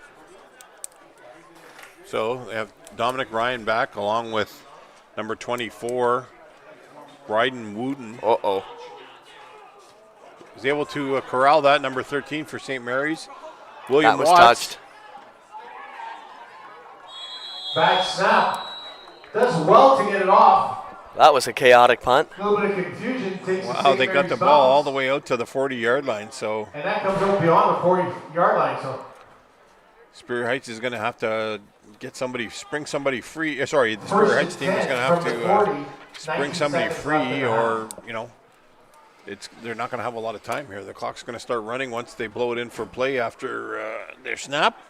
So they have Dominic Ryan back along with number 24, Bryden Wooten. Uh-oh. He's able to corral that, number 13 for St. Mary's. William That was Watts. touched. Back snap. Does well to get it off. That was a chaotic punt. A little bit of confusion. Takes the Wow, St. they got Mary's the ball all bounce. the way out to the 40-yard line. So And that comes out beyond the 40-yard line. So Superior Heights is going to have to spring somebody free. Sorry, the first Superior and Heights team is 10 going to have from the to 40, spring 19 somebody seconds left in free, the or half. you know, they're not going to have a lot of time here. The clock's going to start running once they blow it in for play after their snap.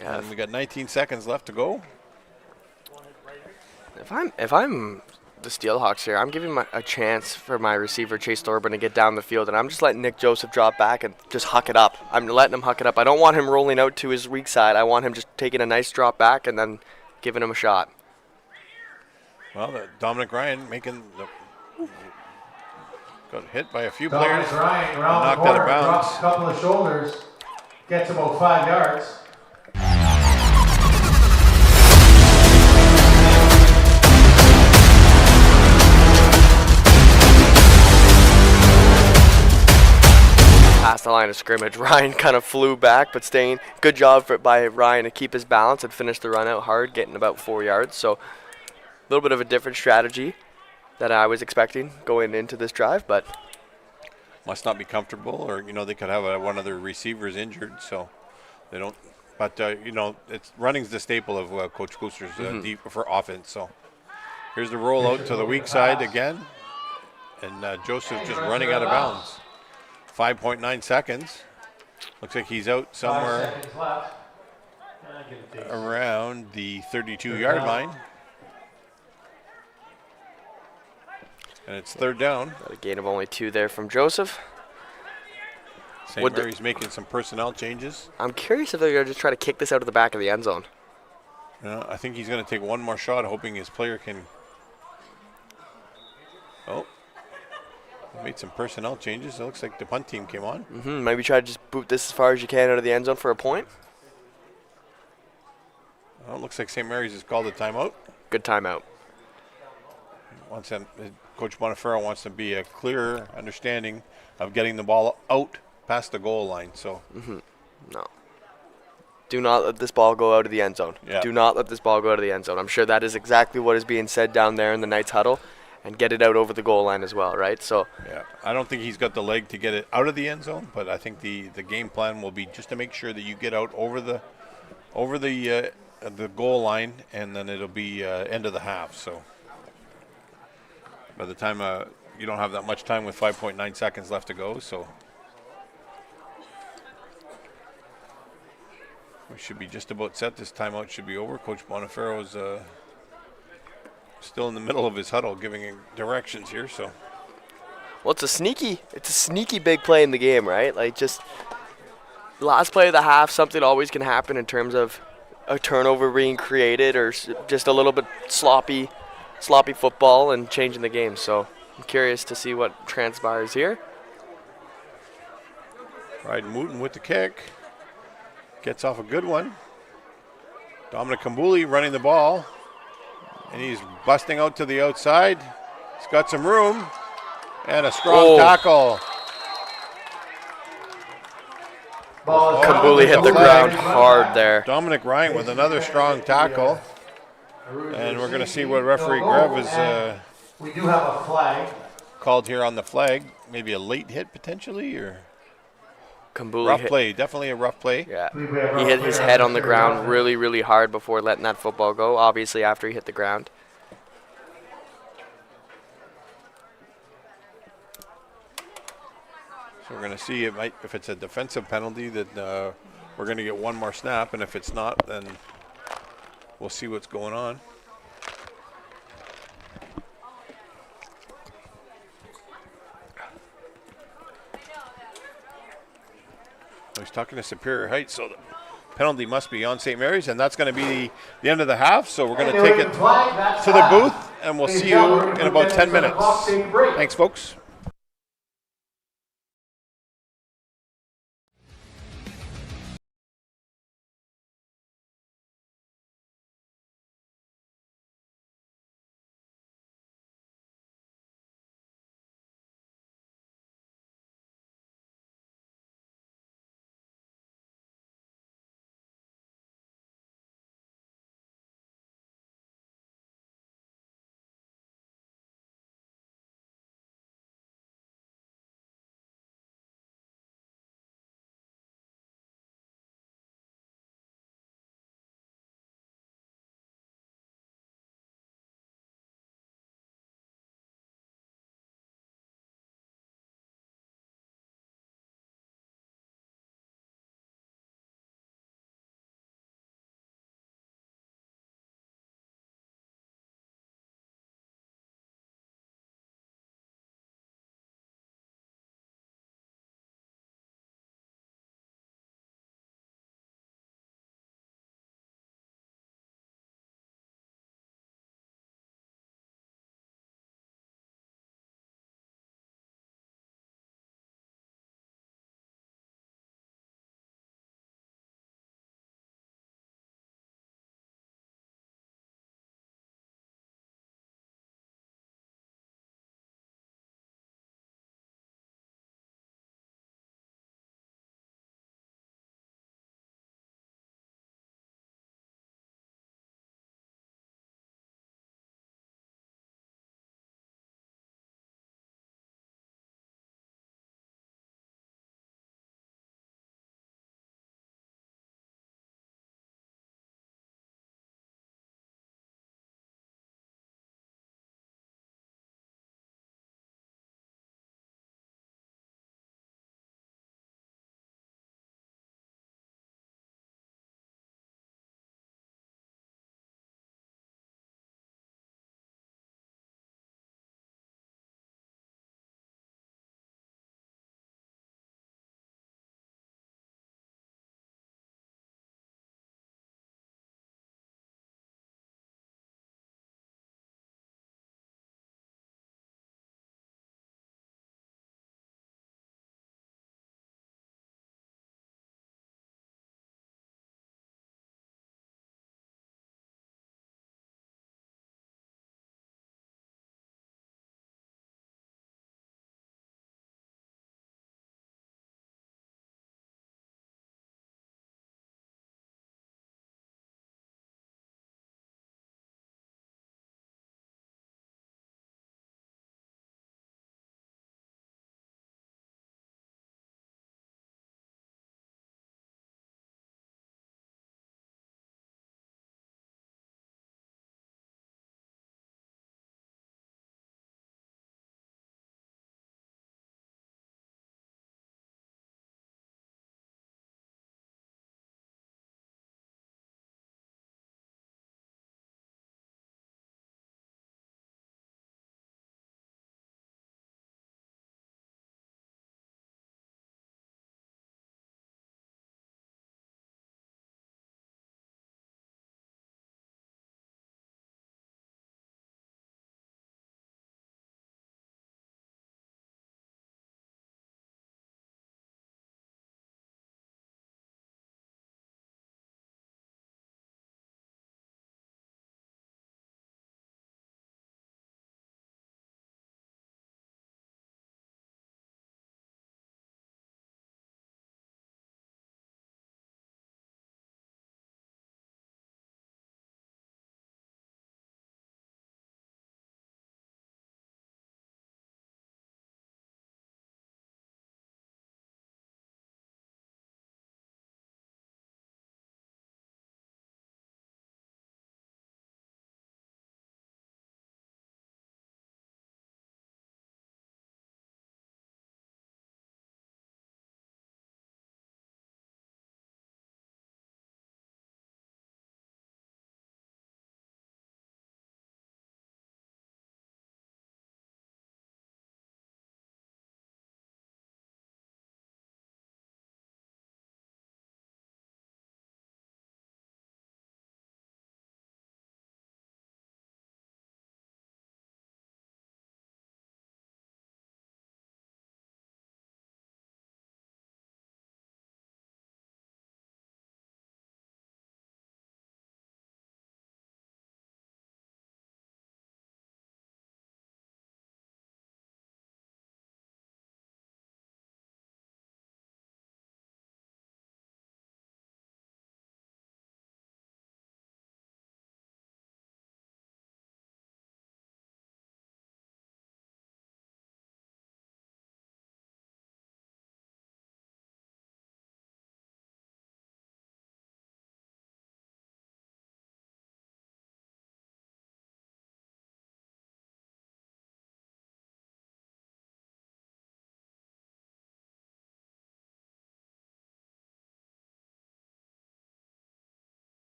Yeah. And we got 19 seconds left to go. If I'm the Steelhawks here, I'm giving a chance for my receiver Chase Thorburn to get down the field, and I'm just letting Nick Joseph drop back and just huck it up. I'm letting him huck it up. I don't want him rolling out to his weak side. I want him just taking a nice drop back and then giving him a shot. Well, Dominic Ryan got hit by a few Dominic players. Ryan around the knocked out corner, of bounds. drops a couple of shoulders, gets about 5 yards. Past the line of scrimmage, Ryan kind of flew back, but staying. Good job by Ryan to keep his balance and finish the run out hard, getting about 4 yards. So a little bit of a different strategy that I was expecting going into this drive, but Must not be comfortable, or you know, they could have one of their receivers injured, so they don't. But you know, running's the staple of Coach Gooster's deep for offense. So here's the rollout to the weak side again, and Joseph just running out of bounds. 5.9 seconds. Looks like he's out 5 somewhere seconds left. Give it to you. around the 32-yard line. And it's third down. got a gain of only 2 there from Joseph. St. Mary's making some personnel changes. I'm curious if they're going to just try to kick this out of the back of the end zone. I think he's going to take one more shot, hoping his player can. Oh, made some personnel changes. It looks like the punt team came on. Maybe try to just boot this as far as you can out of the end zone for a point. Well, it looks like St. Mary's has called a timeout. Good timeout. Coach Bonifaro wants to be a clearer understanding of getting the ball out past the goal line. So No. Do not let this ball go out of the end zone. Yeah. Do not let this ball go out of the end zone. I'm sure that is exactly what is being said down there in the Knights huddle, and get it out over the goal line as well, right? So yeah, I don't think he's got the leg to get it out of the end zone, but I think the game plan will be just to make sure that you get out over the goal line, and then it'll be end of the half. So by the time you don't have that much time with 5.9 seconds left to go, so we should be just about set. This timeout should be over. Coach Bonifero's still in the middle of his huddle giving directions here. So, well, it's a sneaky big play in the game, right? Like, just last play of the half, something always can happen in terms of a turnover being created or just a little bit sloppy football and changing the game. So I'm curious to see what transpires here. Ryden Wooten with the kick. Gets off a good one. Dominic Kambuli running the ball. And he's busting out to the outside. He's got some room. And a strong tackle. Kambuli hit the ground hard there. Dominic Ryan with another strong tackle. And we're going to see what referee Grev is we do have a flag. Called here on the flag. Maybe a late hit potentially, or Kambuli rough play. Definitely a rough play. Yeah, he hit his head on the ground really hard before letting that football go, obviously after he hit the ground. So we're going to see if it's a defensive penalty that we're going to get one more snap, and if it's not, then we'll see what's going on. He's talking to Superior Heights, so the penalty must be on St. Mary's, and that's going to be the end of the half. So we're going to take it to the booth, and we'll see you in about 10 minutes. Thanks, folks.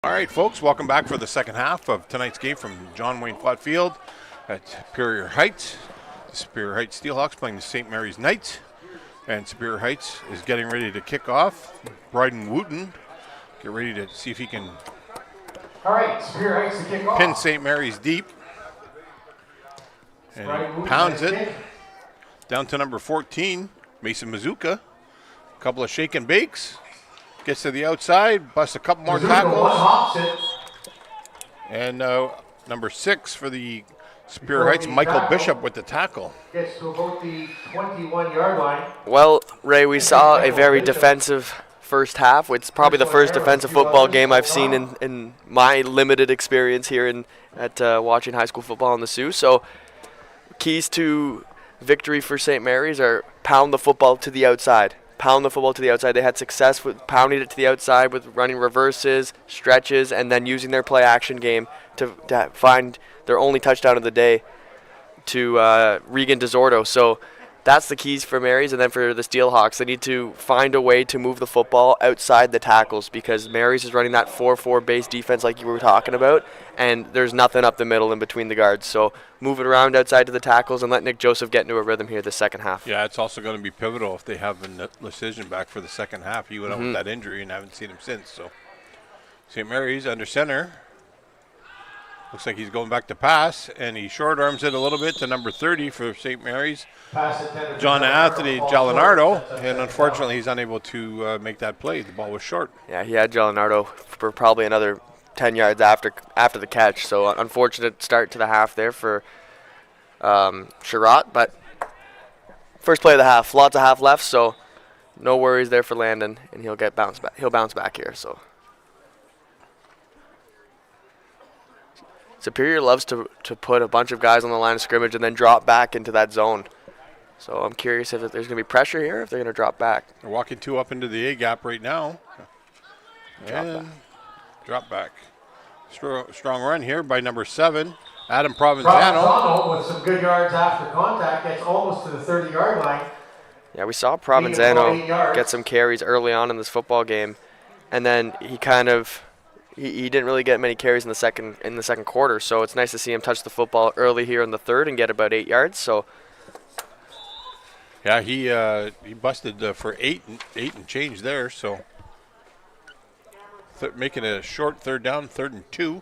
All right, folks, welcome back for the second half of tonight's game from John Wayne Flat Field at Superior Heights. The Superior Heights Steelhawks playing the St. Mary's Knights. And Superior Heights is getting ready to kick off. Bryden Wooten, get ready to see if he can All right, Superior Heights to kick off. pin St. Mary's deep. And he pounds it down to number 14, Mason Mazuka. A couple of shake and bakes. Gets to the outside, busts a couple more tackles. And number 6 for the Superior Heights, Michael Bishop with the tackle. Gets to about the 21-yard line. Well, Ray, we saw a very defensive first half. It's probably the first defensive football game I've seen in my limited experience here at watching high school football in the Sioux. So keys to victory for St. Mary's are pound the football to the outside. Pound the football to the outside. They had success with pounding it to the outside with running reverses, stretches, and then using their play action game to find their only touchdown of the day to Regan DeSordo. So that's the keys for Mary's. And then for the Steelhawks, they need to find a way to move the football outside the tackles because Mary's is running that 4-4 base defense like you were talking about, and there's nothing up the middle in between the guards. So move it around outside to the tackles and let Nick Joseph get into a rhythm here this second half. Yeah, it's also going to be pivotal if they have Lecision back for the second half. He went out with that injury and haven't seen him since. So St. Mary's under center. Looks like he's going back to pass, and he short arms it a little bit to number 30 for St. Mary's, John Anthony Gialinardo, and unfortunately he's unable to make that play. The ball was short. Yeah, he had Gialinardo for probably another 10 yards after the catch. So unfortunate start to the half there for Sherratt, but first play of the half, lots of half left, so no worries there for Landon, and he'll bounce back. He'll bounce back here. So Superior loves to put a bunch of guys on the line of scrimmage and then drop back into that zone. So I'm curious if there's going to be pressure here, if they're going to drop back. They're walking 2 up into the A gap right now. Drop back. Strong run here by number 7, Adam Provenzano. With some good yards after contact, gets almost to the 30-yard line. Yeah, we saw Provenzano get some carries early on in this football game, and then he kind of he didn't really get many carries in the second quarter. So it's nice to see him touch the football early here in the third and get about 8 yards. So yeah, he busted for 8 and change there. So making a short third down, 3rd and 2.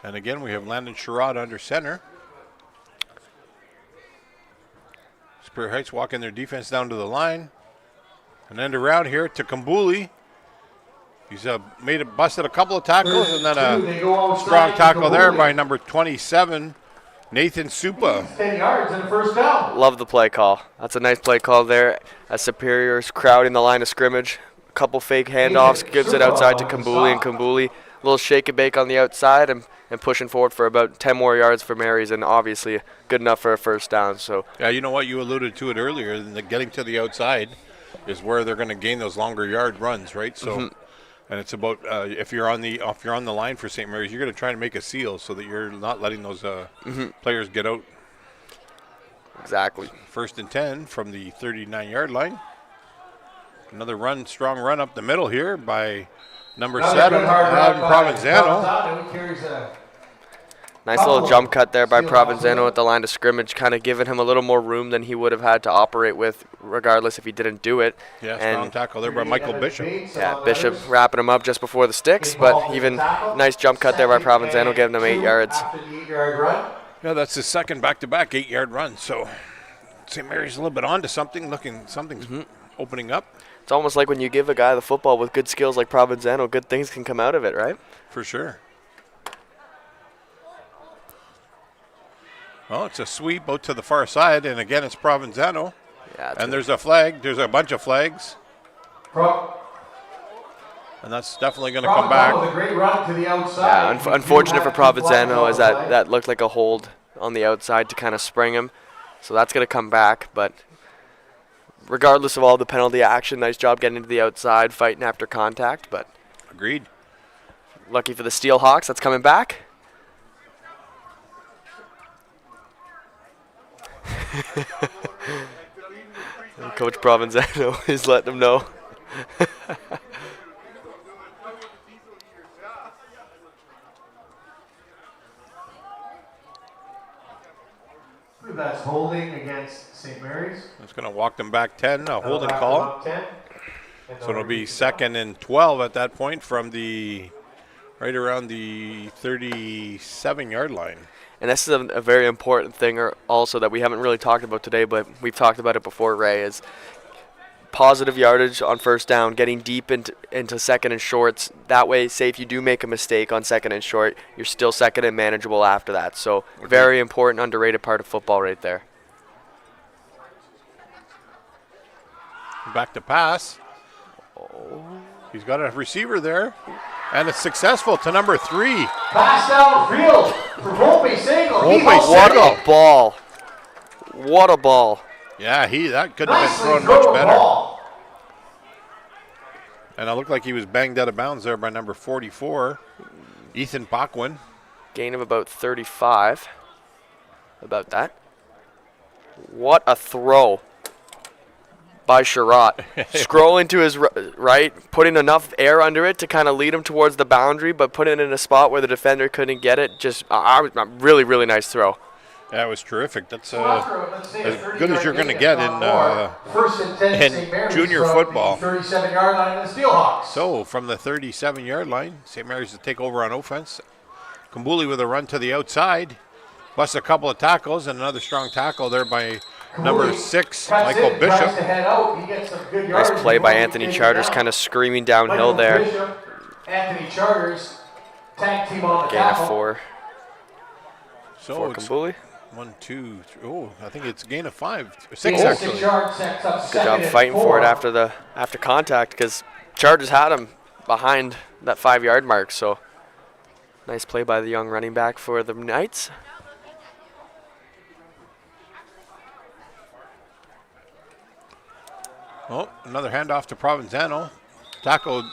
And again, we have Landon Sherratt under center. Superior Heights walking their defense down to the line. And end around here to Kambuli. He's busted a couple of tackles and then a strong tackle there by number 27, Nathan Supa. 10 yards and a first down. Love the play call. That's a nice play call there as Superior's crowding the line of scrimmage. A couple fake handoffs, gives it outside to Kambuli, and Kambuli a little shake and bake on the outside and pushing forward for about 10 more yards for Mary's, and obviously good enough for a first down. So yeah, you know what, you alluded to it earlier, the getting to the outside is where they're going to gain those longer yard runs, right? So and it's about if you're on the line for St. Mary's, you're going to try to make a seal so that you're not letting those players get out. Exactly. 1st and 10 from the 39-yard line. Another strong run up the middle here by number 7, Adam Provenzano. Nice little jump cut there by Provenzano at the line of scrimmage, kind of giving him a little more room than he would have had to operate with, regardless if he didn't do it. Yeah, strong tackle there by Michael Bishop. Yeah, Bishop wrapping him up just before the sticks, but even nice jump cut there by Provenzano, giving him 8 yards. Yeah, that's his second back-to-back 8-yard run. So St. Mary's a little bit onto something, something's opening up. It's almost like when you give a guy the football with good skills like Provenzano, good things can come out of it, right? For sure. Well, it's a sweep out to the far side, and again, it's Provenzano. Yeah, and there's a flag. There's a bunch of flags. And that's definitely going to come back. With a great run to the outside. Yeah, unfortunate for Provenzano as that looked like a hold on the outside to kind of spring him. So that's going to come back, but regardless of all the penalty action, nice job getting to the outside, fighting after contact. But agreed. Lucky for the Steelhawks, that's coming back. Coach Provenzano is letting him know. That's holding against St. Mary's. That's going to walk them back 10, a holding Back call. up 10. So it'll be 2nd and 12 at that point from the right around the 37-yard line. And this is a very important thing also that we haven't really talked about today, but we've talked about it before, Ray, is positive yardage on first down, getting deep into second and shorts. That way, say if you do make a mistake on second and short, you're still second and manageable after that. So very important, underrated part of football right there. Back to pass. He's got a receiver there, and it's successful to number 3. Pass downfield for Volpe Single. What a ball. What a ball. Yeah, that couldn't have been thrown much better. Ball. And it looked like he was banged out of bounds there by number 44, Ethan Paquin. Gain of about 35. About that. What a throw by Sherratt. Scrolling to his right, putting enough air under it to kind of lead him towards the boundary, but putting it in a spot where the defender couldn't get it. Just a really, really nice throw. That was terrific. That's as good as you're going to get in junior football. 37-yard line of the Steelhawks. So from the 37-yard line, St. Mary's to take over on offense. Kumbuli with a run to the outside, plus a couple of tackles, and another strong tackle there by number 6, Michael Bishop. Nice play by Anthony Charters, kind of screaming downhill there. Anthony Charters, tag team on the gain of 4. So for Kumbuli. 1, 2, 3. Oh, I think it's gain of 5, 6 actually. Good job fighting for it after contact, because Chargers had him behind that 5-yard mark. So nice play by the young running back for the Knights. Oh, another handoff to Provenzano. Tackled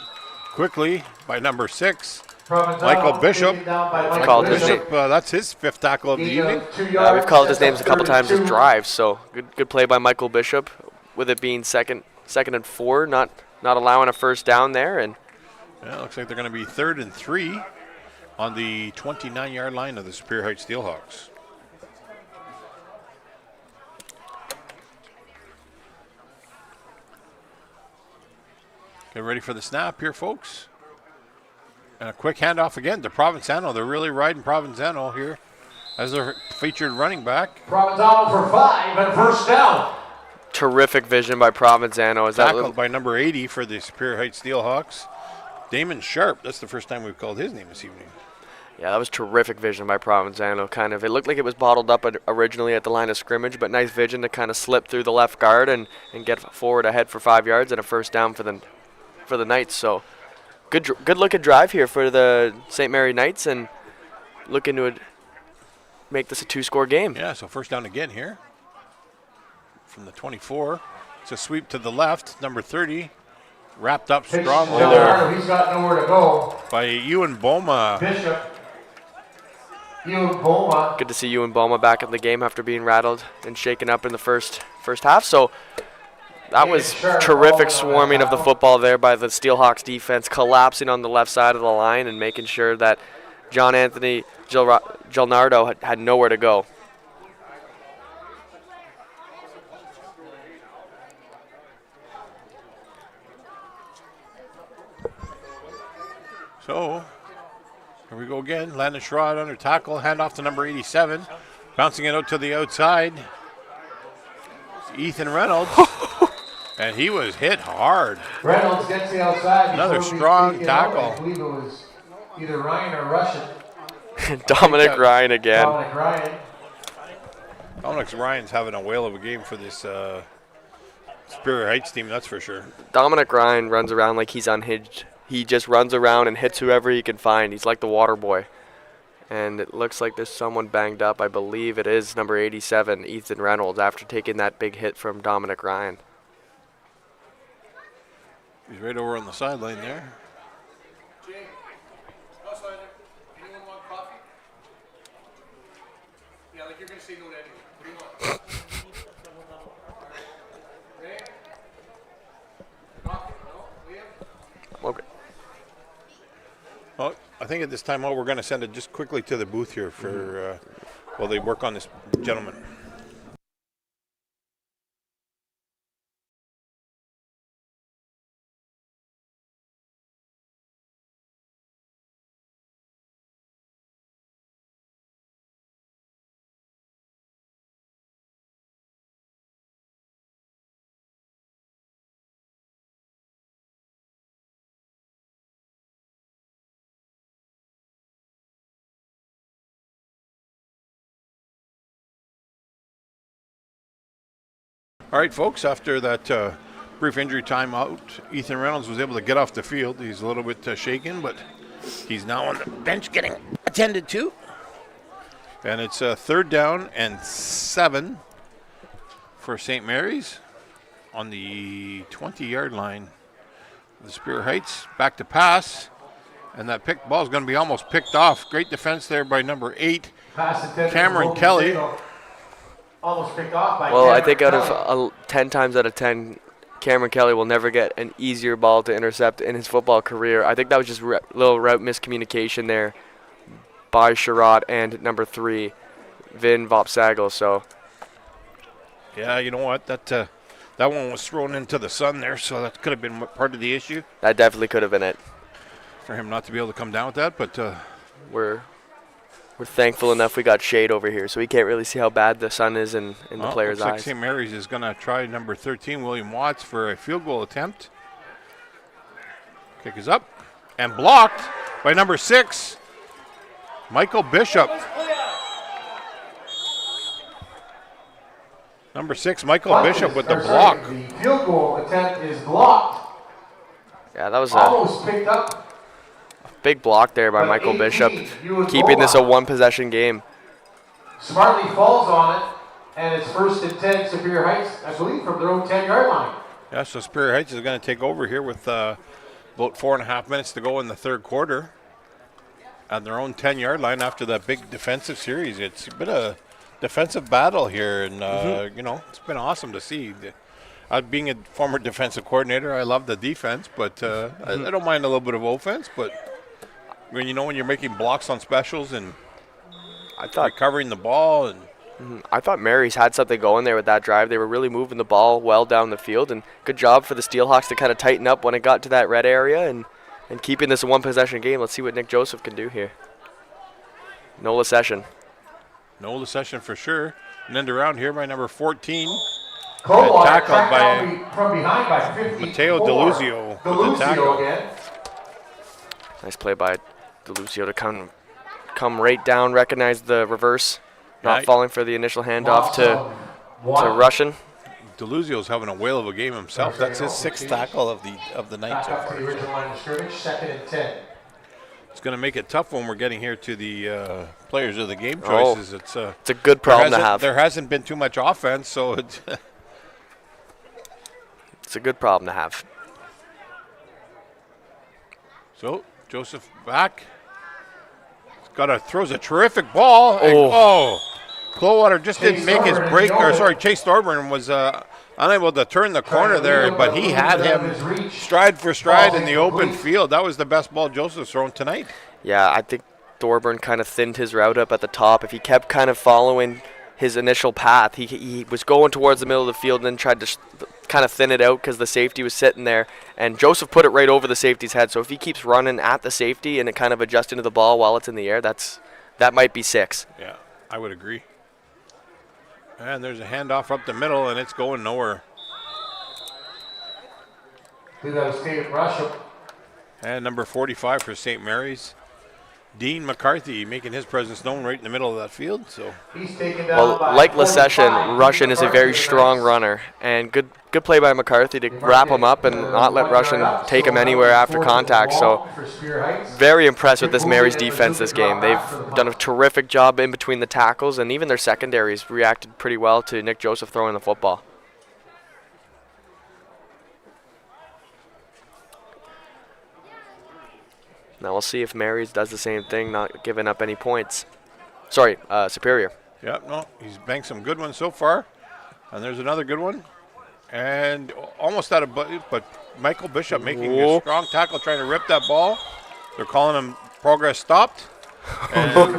quickly by number 6. Michael Bishop. That's his 5th tackle of the evening. We've called his names a couple times as drives, so good play by Michael Bishop, with it being second and 4, not allowing a first down there. And yeah, looks like they're going to be 3rd and 3 on the 29-yard line of the Superior Heights Steelhawks. Get ready for the snap here, folks. And a quick handoff again to Provenzano. They're really riding Provenzano here as their featured running back. Provenzano for 5 and first down. Terrific vision by Provenzano. Tackled by number 80 for the Superior Heights Steelhawks. Damon Sharp. That's the first time we've called his name this evening. Yeah, that was terrific vision by Provenzano. It looked like it was bottled up originally at the line of scrimmage, but nice vision to kind of slip through the left guard and get forward ahead for 5 yards and a first down for the Knights. So good looking drive here for the St. Mary Knights, and looking to make this a 2-score game. Yeah, so first down again here from the 24. It's a sweep to the left, number 30. Wrapped up strongly there. He's got nowhere to go. By Ewan Boma. Bishop. Ewan Boma. Good to see Ewan Boma back in the game after being rattled and shaken up in the first half. So that was terrific swarming of the football there by the Steelhawks defense, collapsing on the left side of the line and making sure that John Anthony Gilnardo had nowhere to go. So here we go again. Landon Sherratt under tackle, handoff to number 87, bouncing it out to the outside. Ethan Reynolds. And he was hit hard. Reynolds gets the outside. Another strong tackle. I believe it was either Ryan or Russian. Dominic Ryan again. Dominic Ryan's having a whale of a game for this Superior Heights team, that's for sure. Dominic Ryan runs around like he's unhinged. He just runs around and hits whoever he can find. He's like the water boy. And it looks like there's someone banged up. I believe it is number 87, Ethan Reynolds, after taking that big hit from Dominic Ryan. He's right over on the sideline there. Jay, anyone want coffee? Yeah, like you're going to say no to anything. What do you want? Ray? Coffee? No? Liam? Okay. Well, I think at this time, we're going to send it just quickly to the booth here for while they work on this gentleman. All right, folks, after that brief injury time out, Ethan Reynolds was able to get off the field. He's a little bit shaken, but he's now on the bench getting attended to. And it's 3rd down and 7 for St. Mary's on the 20-yard line. The Spear Heights back to pass, and that ball is going to be almost picked off. Great defense there by number 8, Cameron Kelly. Almost picked off by Well, I Cameron think out Kelly. of 10 times out of 10, Cameron Kelly will never get an easier ball to intercept in his football career. I think that was just a little route miscommunication there by Sherrod and number 3, Vin Vopsagle. So, Yeah, you know what? That one was thrown into the sun there, so that could have been part of the issue that definitely could have been it. for him not to be able to come down with that. But We're thankful enough we got shade over here, so we can't really see how bad the sun is in the players' looks like eyes. St. Mary's is going to try number 13, William Watts, for a field goal attempt. Kick is up and blocked by number 6, Michael Bishop. Number 6, Michael Bishop with the block. The field goal attempt is blocked. Yeah, that was a Almost picked up. big block there by But Michael 18, Bishop, you would keeping go this a on. one-possession game. Smartly falls on it, and it's 1st and 10 Superior Heights, I believe, from their own 10-yard line. Yeah, so Superior Heights is going to take over here with about 4.5 minutes to go in the 3rd quarter on their own 10-yard line after that big defensive series. It's been a defensive battle here, and you know, it's been awesome to see. Being a former defensive coordinator, I love the defense, but I don't mind a little bit of offense. But when you're making blocks on specials and I thought recovering the ball, and Mary's had something going there with that drive. They were really moving the ball well down the field, and good job for the Steelhawks to kind of tighten up when it got to that red area and keeping this a one-possession game. Let's see what Nick Joseph can do here. Nola Session. Nola Session for sure. And then around here by number 14, Coldwater tackled tracked by down from behind by 54. Mateo DeLuzio with the DeLuzio tackle. again. Nice play by DeLuzio to come right down, recognize the reverse, not Yeah. falling for the initial handoff to One. Russian. DeLuzio's having a whale of a game himself. That's his 6th tackle of the night Back so up to the far. original line of scrimmage, 2nd and 10. It's going to make it tough when we're getting here to the players of the game Oh. choices. It's a good problem to have. There hasn't been too much offense, so it's It's a good problem to have. so Joseph back. Throws a terrific ball. And, Oh. Coldwater just didn't Chase make his Thorburn, break. he Or over. sorry, Chase Thorburn was unable to turn the corner there, but he had him stride for stride in the open field. That was the best ball Joseph's thrown tonight. Yeah, I think Thorburn kind of thinned his route up at the top. If he kept kind of following his initial path, he was going towards the middle of the field and then tried to kind of thin it out because the safety was sitting there. And Joseph put it right over the safety's head. So if he keeps running at the safety and it kind of adjusting to the ball while it's in the air, that might be 6. Yeah, I would agree. And there's a handoff up the middle, and it's going nowhere. We got a state rush. And number 45 for St. Mary's, Dean McCarthy, making his presence known right in the middle of that field. So He's taken down Well, by like Lacession, 45. Russian is a very strong runner, and good play by McCarthy to wrap him up and not let Russian take him anywhere after contact. So very impressed with this Mary's defense this game. They've done a terrific job in between the tackles, and even their secondaries reacted pretty well to Nick Joseph throwing the football. Now we'll see if Mary's does the same thing, not giving up any points. Sorry, Superior. yeah, no, he's banked some good ones so far. And there's another good one. And almost out of but Michael Bishop making a strong tackle, trying to rip that ball. They're calling him progress stopped. And,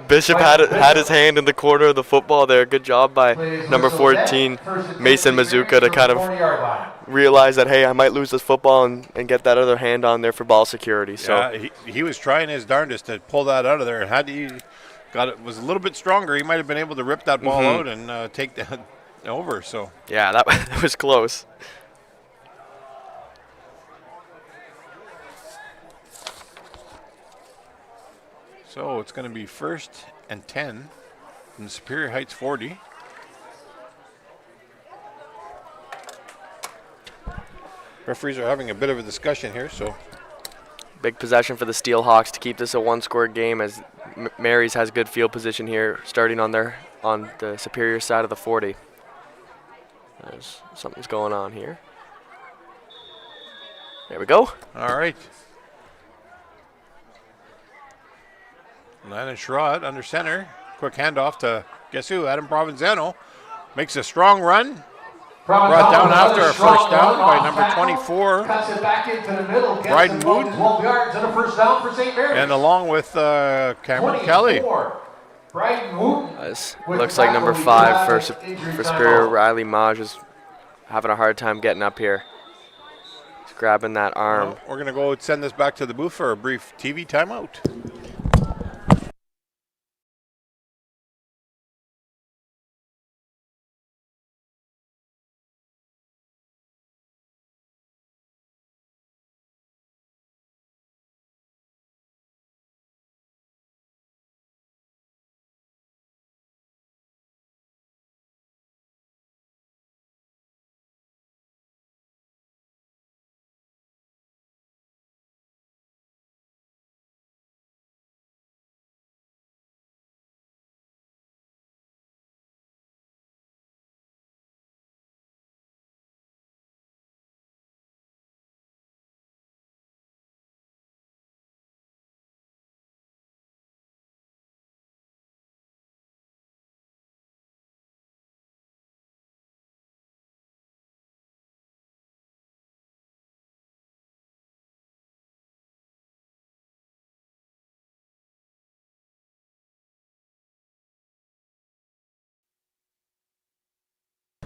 Bishop had his hand in the corner of the football there. Good job by number 14, Mason Mazuka, to kind of realize that, hey, I might lose this football and get that other hand on there for ball security. So yeah, he was trying his darndest to pull that out of there. And had he was a little bit stronger, he might have been able to rip that ball out and take that over. So yeah, that was close. So it's going to be 1st and 10 from the Superior Heights 40. Referees are having a bit of a discussion here, so Big possession for the Steelhawks to keep this a one-score game, as Mary's has good field position here, starting on the Superior side of the 40. Something's going on here. There we go. all right. Landon Sherrod under center. Quick handoff to guess who? Adam Provenzano makes a strong run. Brought down after a first down by number 24. Cuts it back into the middle. Gets Bryden it about Wooten. 12 yards and a first down for St. Mary's. And along with Cameron Kelly. Bryden Wooten. This looks like number 5 for Superior. Riley Maj is having a hard time getting up here. He's grabbing that arm. Well, we're going to go send this back to the booth for a brief TV timeout.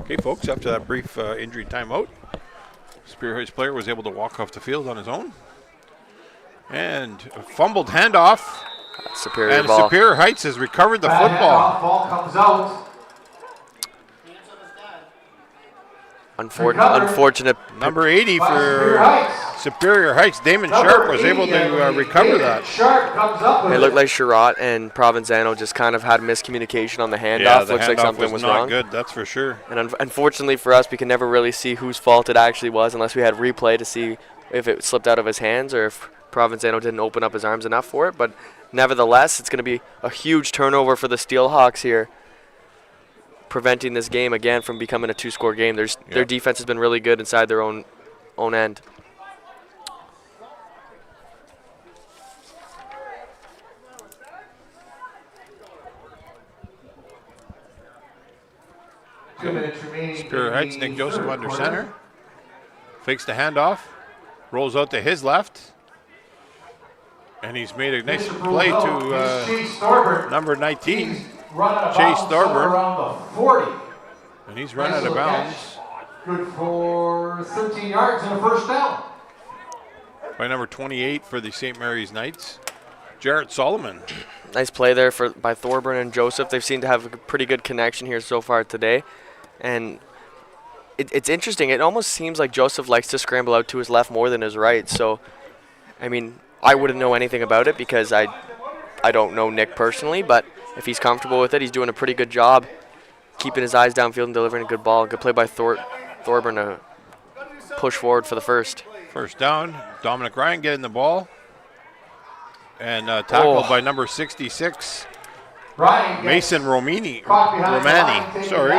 Okay, folks, after that brief injury timeout, Superior Heights player was able to walk off the field on his own. And a fumbled handoff. Superior And ball. Superior Heights has recovered the Bad football. handoff, ball comes out. Unfortunate. Number 80 By Superior for Heights. Superior Heights. Damon Number Sharp was able 80, to recover Damon that. Sharp comes up with It looked like Sherratt and Provenzano just kind of had miscommunication on the handoff. Yeah, the Looks like handoff something was not wrong. good, that's for sure. And unfortunately for us, we can never really see whose fault it actually was unless we had replay to see if it slipped out of his hands or if Provenzano didn't open up his arms enough for it. But nevertheless, it's going to be a huge turnover for the Steelhawks here, preventing this game again from becoming a two-score game. Their defense has been really good inside their own end. Superior Heights, Nick Joseph under center. Fakes the handoff. Rolls out to his left. And he's made a nice play to number 19. Chase Thorburn. Around the 40. And he's run out of bounds Good for 13 yards and a first down. by number 28 for the St. Mary's Knights, Jarrett Solomon. Nice play there by Thorburn and Joseph. They've seemed to have a pretty good connection here so far today. And it's interesting. It almost seems like Joseph likes to scramble out to his left more than his right. So, I mean, I wouldn't know anything about it because I don't know Nick personally. But if he's comfortable with it, he's doing a pretty good job keeping his eyes downfield and delivering a good ball. Good play by Thorburn to push forward for the first. First down. Dominic Ryan getting the ball. And tackled by number 66, Ryan Mason Romani. Sorry. Sorry.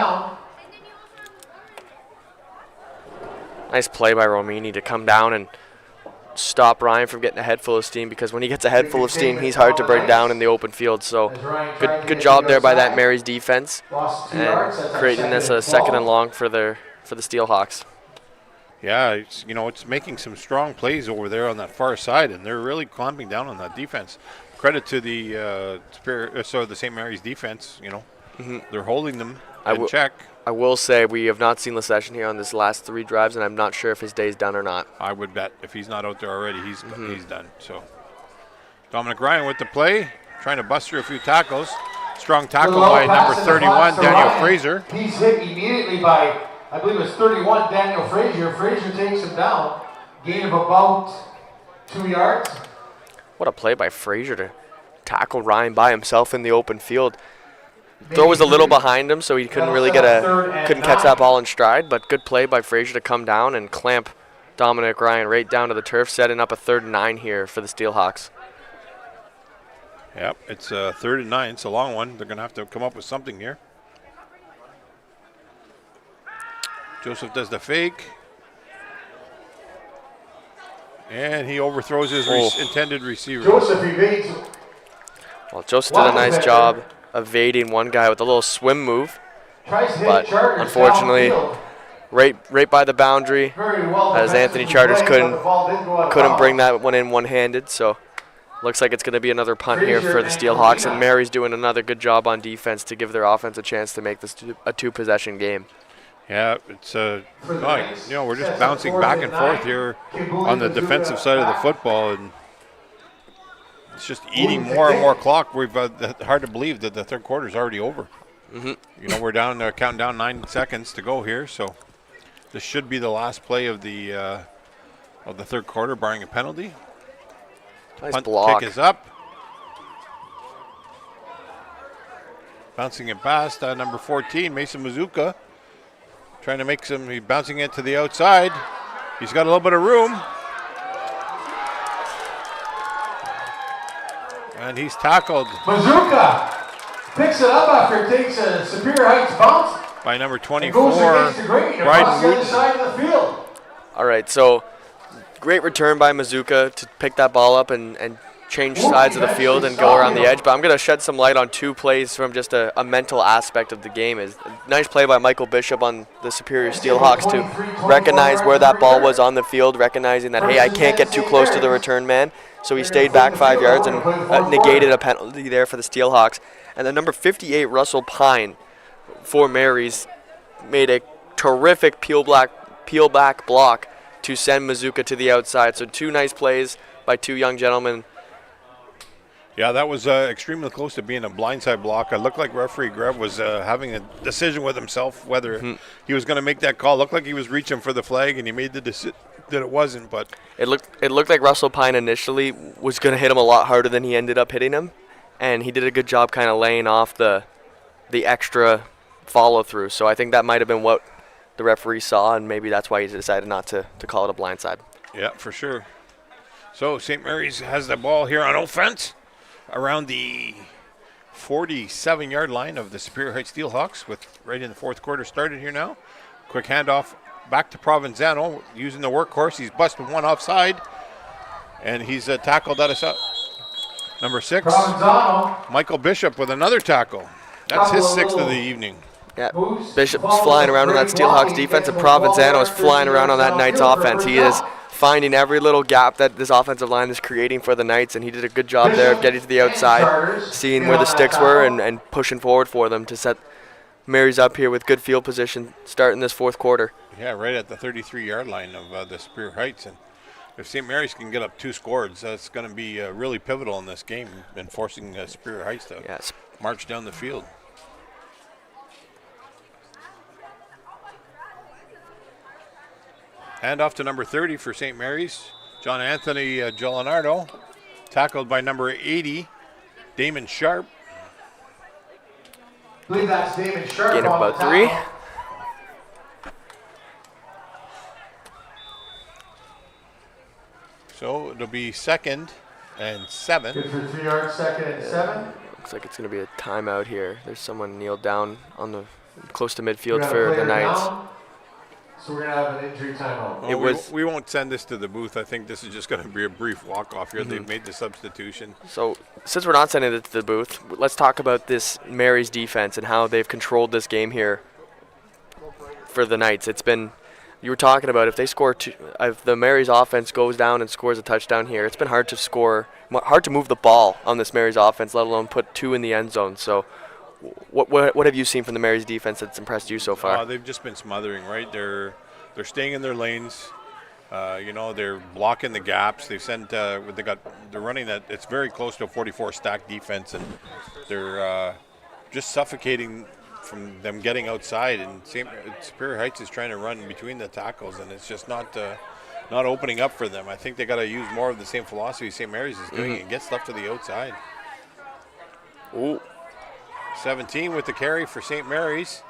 Nice play by Romini to come down and stop Ryan from getting a head full of steam, because when he gets a head full of steam, he's hard to bring down in the open field. So good job there by that Mary's defense and creating this a second and long for the Steelhawks. Yeah, it's making some strong plays over there on that far side, and they're really clamping down on that defense. Credit to the the St. Mary's defense. They're holding them in check. I will say we have not seen LeSession here on this last 3 drives, and I'm not sure if his day's done or not. I would bet if he's not out there already, he's done. So Dominic Ryan with the play, trying to bust through a few tackles. Strong tackle by number 31, Daniel Fraser. He's hit immediately by, I believe it was 31, Daniel Fraser. Fraser takes him down. Gain of about 2 yards. What a play by Fraser to tackle Ryan by himself in the open field. Throw was a little behind him, so he couldn't really couldn't catch that ball in stride, but good play by Fraser to come down and clamp Dominic Ryan right down to the turf, setting up a 3rd and 9 here for the Steelhawks. Yep, it's 3rd and 9. It's a long one. They're going to have to come up with something here. Joseph does the fake. And he overthrows his intended receiver. Joseph evades. Well, Joseph did a nice job evading one guy with a little swim move. But unfortunately, right by the boundary, as Anthony Charters couldn't bring that one in one-handed. So looks like it's going to be another punt here for the Steelhawks. And Mary's doing another good job on defense to give their offense a chance to make this a 2-possession game. Yeah, it's we're just bouncing back and forth here on the defensive side of the football, and it's just eating more and more clock. We've hard to believe that the third quarter is already over. Mm-hmm. We're counting down 9 seconds to go here, so this should be the last play of the third quarter, barring a penalty. Nice Punt block. kick is up. Bouncing it past number 14, Mason Mazuka. Trying to make he's bouncing it to the outside. He's got a little bit of room. And he's tackled. Mazuka picks it up after it takes a Superior Heights bounce. By number 24, goes against the grain across the other side of the field. All right, so great return by Mazuka to pick that ball up and change sides of the field and go around the edge. But I'm going to shed some light on 2 plays from just a mental aspect of the game. Is a nice play by Michael Bishop on the Superior Steelhawks to recognize where that ball was on the field, recognizing that, hey, I can't get too close to the return man. So he stayed back 5 yards and negated a penalty there for the Steelhawks. And then number 58, Russell Pine for Mary's, made a terrific peel back block to send Mazuka to the outside. So 2 nice plays by 2 young gentlemen. Yeah, that was extremely close to being a blindside block. It looked like referee Greb was having a decision with himself whether he was going to make that call. Looked like he was reaching for the flag, and he made the decision that it wasn't. But it looked like Russell Pine initially was going to hit him a lot harder than he ended up hitting him, and he did a good job kind of laying off the extra follow through. So I think that might have been what the referee saw, and maybe that's why he decided not to call it a blindside. Yeah, for sure. So St. Mary's has the ball here on offense around the 47-yard line of the Superior Heights Steelhawks, with right in the fourth quarter started here now. Quick handoff back to Provenzano using the workhorse. He's busted one offside, and he's tackled out of number 6. Provenzano. Michael Bishop with another tackle. That's his 6th of the evening. Yeah, Bishop's flying around on that Steelhawks defense, and Provenzano is flying around on that Knights offense. He is finding every little gap that this offensive line is creating for the Knights, and he did a good job there of getting to the outside, seeing where the sticks were, and pushing forward for them to set Mary's up here with good field position starting this fourth quarter. Yeah, right at the 33-yard line of the Superior Heights. And if St. Mary's can get up 2 scores, that's going to be really pivotal in this game in forcing Superior Heights to march down the field. Hand off to number 30 for St. Mary's. John Anthony Giulianardo, tackled by number 80, Damon Sharp. I believe that's Damon Sharp. Gain of about 3. So it'll be 2nd and 7. Good for 3 yards, 2nd and 7. Looks like it's going to be a timeout here. There's someone kneeled down on the close to midfield for the Knights. So we're going to have an injury timeout. Well, we won't send this to the booth. I think this is just going to be a brief walk-off here. They've made the substitution. So since we're not sending it to the booth, let's talk about this Mary's defense and how they've controlled this game here for the Knights. It's been, you were talking about, if they score if the Mary's offense goes down and scores a touchdown here, it's been hard to move the ball on this Mary's offense, let alone put 2 in the end zone. So what have you seen from the Mary's defense that's impressed you so far? They've just been smothering, right? They're staying in their lanes. They're blocking the gaps. They're running that. It's very close to a 44 stack defense, and they're just suffocating from them getting outside. And Superior Heights is trying to run between the tackles, and it's just not opening up for them. I think they got to use more of the same philosophy St. Mary's is doing and get stuff to the outside. Ooh. 17 with the carry for St. Mary's.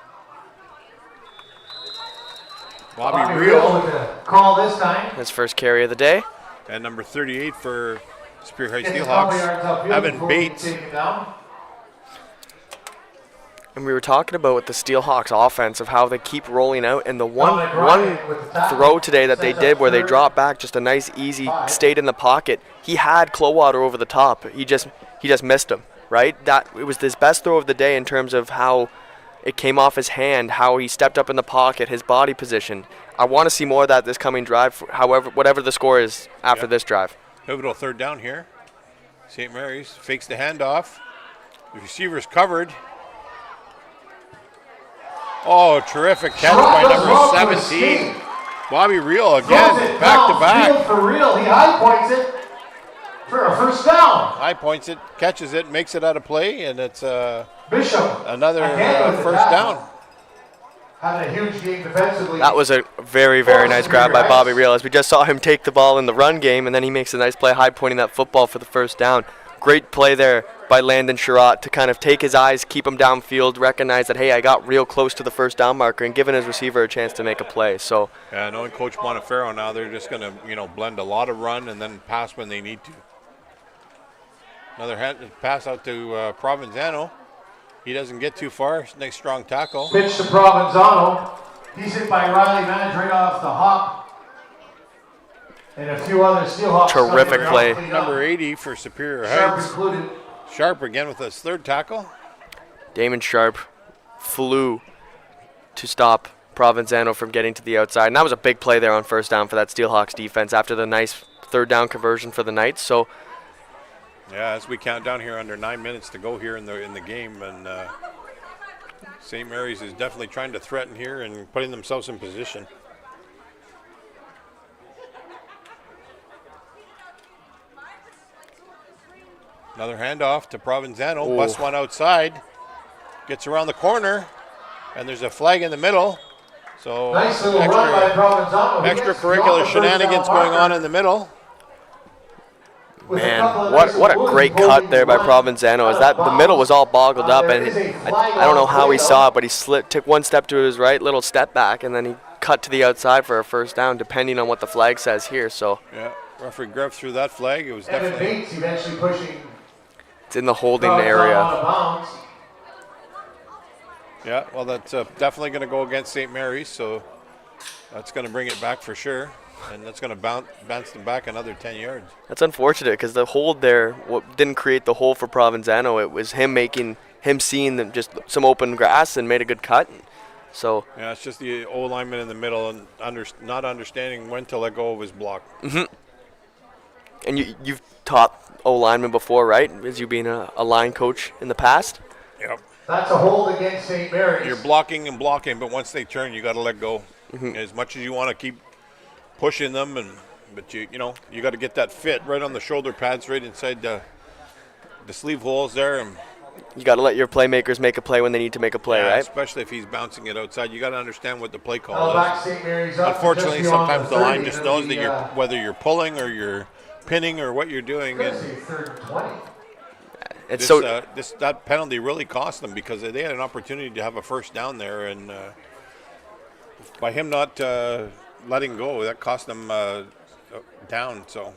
Bobby Reel with the call this time. His first carry of the day. and number 38 for Superior High Gets a couple yards Steelhawks, upfield Evan before we Bates. take him down. And we were talking about with the Steelhawks offense of how they keep rolling out, and the one with the tackle. throw today that they Sets did up where they third. dropped back, just a nice easy, 5. stayed in the pocket. He had Clowater over the top. He just missed him, right? That it was his best throw of the day in terms of how it came off his hand, how he stepped up in the pocket, his body position. I want to see more of that this coming drive, whatever the score is after this drive. Pivotal third down here. St. Mary's fakes the handoff. The receiver's covered. Oh, terrific catch by number 17. Bobby Reel again, Throws it back to back. downfield for real. He high points it for a first down. High points it, catches it, makes it out of play, and it's Bishop. another again with the first tackle. down. Having a huge game defensively. That was a very, very nice grab by Bobby Reel, as we just saw him take the ball in the run game, and then he makes a nice play high pointing that football for the first down. Great play there by Landon Sherratt to kind of take his eyes, keep him downfield, recognize that, hey, I got real close to the first down marker, and giving his receiver a chance to make a play. So Yeah, knowing Coach Monteferro now, they're just going to, blend a lot of run and then pass when they need to. Another pass out to Provenzano. He doesn't get too far. Nice strong tackle. Pitch to Provenzano. He's hit by Riley Manage right off the hop. And a few other Steelhawks. Terrific play. Number 80 for Superior Sharp Heights. included. Sharp again with his third tackle. Damon Sharp flew to stop Provenzano from getting to the outside. And that was a big play there on first down for that Steelhawks defense after the nice third down conversion for the Knights. So Yeah, as we count down here, under 9 minutes to go here in the game, and St. Mary's is definitely trying to threaten here and putting themselves in position. Another handoff to Provenzano. Ooh. Busts one outside. Gets around the corner, and there's a flag in the middle. So Nice little run by Provenzano. He gets extracurricular beyond the first shenanigans down going on marker in the middle. with a man, couple of what a nice great holding cut there by run Provenzano. Is out that of the middle was all bounds. boggled up, There and is a I flag don't know on how he play, saw though. it, but he took one step to his right, little step back, and then he cut to the outside for a first down, depending on what the flag says here. So Yeah, referee Greff threw that flag. It was Evan definitely Bates eventually pushing it's in the holding Provenzano area. out of bounds. Yeah, well, that's definitely going to go against St. Mary's, so that's going to bring it back for sure, and that's going to bounce them back another 10 yards. That's unfortunate because the hold there didn't create the hole for Provenzano. It was him seeing them just some open grass and made a good cut. So Yeah, it's just the O lineman in the middle and not understanding when to let go of his block. and you've taught O linemen before, right? As you being a line coach in the past. Yep. That's a hold against St. Mary's. You're blocking and blocking, but once they turn, you got to let go. As much as you want to keep pushing them, but you got to get that fit right on the shoulder pads, right inside the sleeve holes there, and You got to let your playmakers make a play when they need to make a play, yeah, right? especially if he's bouncing it outside. You got to understand what the play Now call back is. St. Mary's up to Unfortunately, just beyond sometimes the line 30. just It'll knows be, that whether you're pulling or you're pinning or what you're doing. I'm And gonna say third and 20. It's that penalty really cost them because they had an opportunity to have a first down there, and by him not letting go, that cost them down. So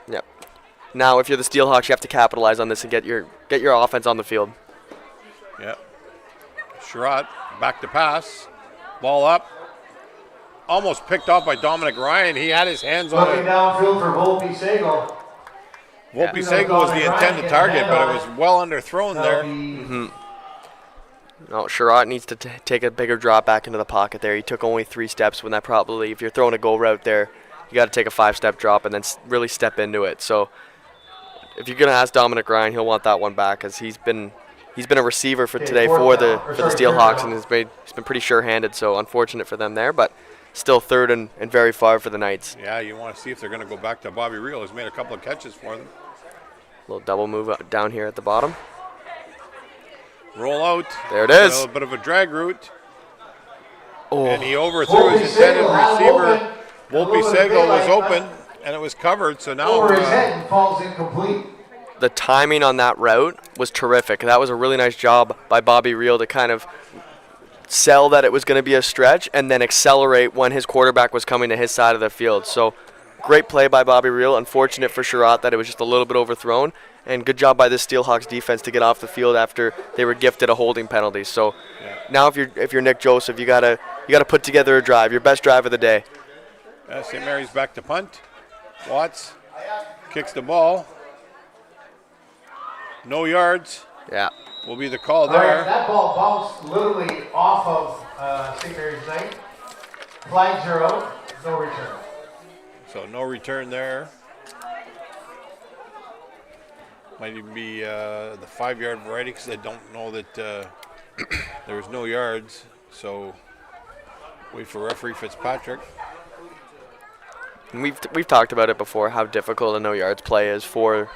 Yep. Now, if you're the Steelhawks, you have to capitalize on this and get your offense on the field. yeah, Sherratt back to pass, ball up, almost picked off by Dominic Ryan. He had his hands on Looking it. downfield for Volpe Sago. Volpe Sago was the intended target, but it was well underthrown there. No, Sherratt needs to take a bigger drop back into the pocket there. He took only 3 steps when that probably, if you're throwing a go route there, you got to take a 5-step drop and then really step into it. So if you're going to ask Dominic Ryan, he'll want that one back because he's been a receiver for today for the Steelhawks, and he's been pretty sure-handed. So unfortunate for them there, but still third and very far for the Knights. Yeah, you want to see if they're going to go back to Bobby Reel. He's made a couple of catches for them. Little double move down here at the bottom. Roll out. There it is. A little bit of a drag route. Oh, And he overthrew his intended receiver. Volpe Sago was open, and it was covered. So now Over his head and falls incomplete. the timing on that route was terrific. That was a really nice job by Bobby Reel to kind of sell that it was going to be a stretch and then accelerate when his quarterback was coming to his side of the field. So great play by Bobby Reel. Unfortunate for Sherratt that it was just a little bit overthrown. And good job by the Steelhawks defense to get off the field after they were gifted a holding penalty. So now if you're Nick Joseph, you gotta put together a drive, your best drive of the day. St. Mary's back to punt. Watts kicks the ball. No yards. Yeah. Will be the call All right, there. that ball bounced literally off of St. Mary's Knight. Flags are out, no return. So no return there. Might even be the 5-yard variety because I don't know that there was no yards. So wait for referee Fitzpatrick. And we've talked about it before, how difficult a no yards play is for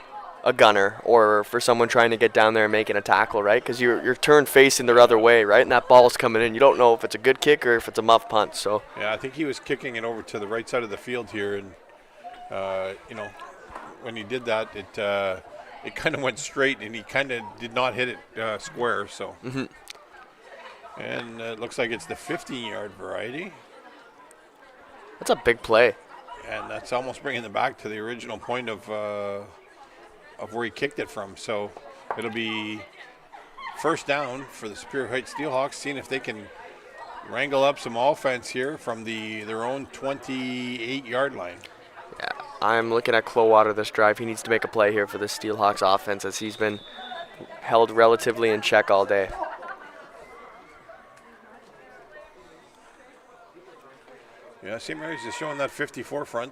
a gunner or for someone trying to get down there and making a tackle, right? Because you're turned facing the other way, right? And that ball's coming in. You don't know if it's a good kick or if it's a muff punt. So yeah, I think he was kicking it over to the right side of the field here, and when he did that, it kind of went straight, and he kind of did not hit it square. So, and it looks like it's the 15-yard variety. that's a big play. And that's almost bringing them back to the original point of where he kicked it from. So it'll be first down for the Superior Heights Steelhawks, seeing if they can wrangle up some offense here from their own 28-yard line. Yeah, I'm looking at Clowater this drive. He needs to make a play here for the Steelhawks offense as he's been held relatively in check all day. Yeah, St. Mary's is showing that 54 front.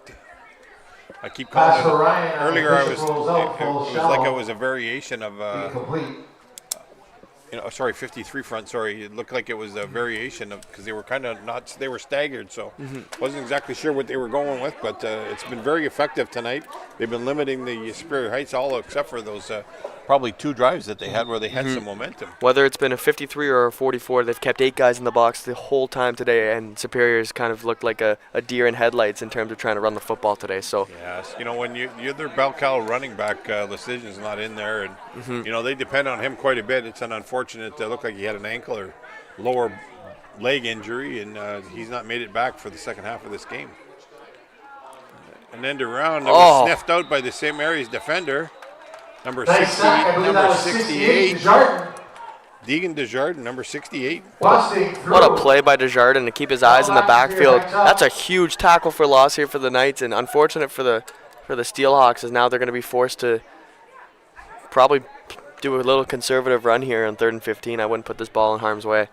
I keep calling Pass for Ryan. earlier. It was full like it was a variation of incomplete. 53 front. Sorry, it looked like it was a variation of because they were kind of not. They were staggered, so wasn't exactly sure what they were going with. But it's been very effective tonight. They've been limiting the Superior Heights all except for those probably 2 drives that they had where they had some momentum. Whether it's been a 53 or a 44, they've kept 8 guys in the box the whole time today, and Superior's kind of looked like a deer in headlights in terms of trying to run the football today. So yes, when you're their bell cow running back, Lecision's not in there, and they depend on him quite a bit. It's an unfortunate. Looked like he had an ankle or lower leg injury, and he's not made it back for the second half of this game. An end around that was sniffed out by the St. Mary's defender. Number 68, Deegan Desjardins, number 68. what a play by Desjardins to keep his eyes in the backfield. That's a huge tackle for loss here for the Knights, and unfortunate for the Steelhawks is now they're going to be forced to probably do a little conservative run here on 3rd and 15. I wouldn't put this ball in harm's way.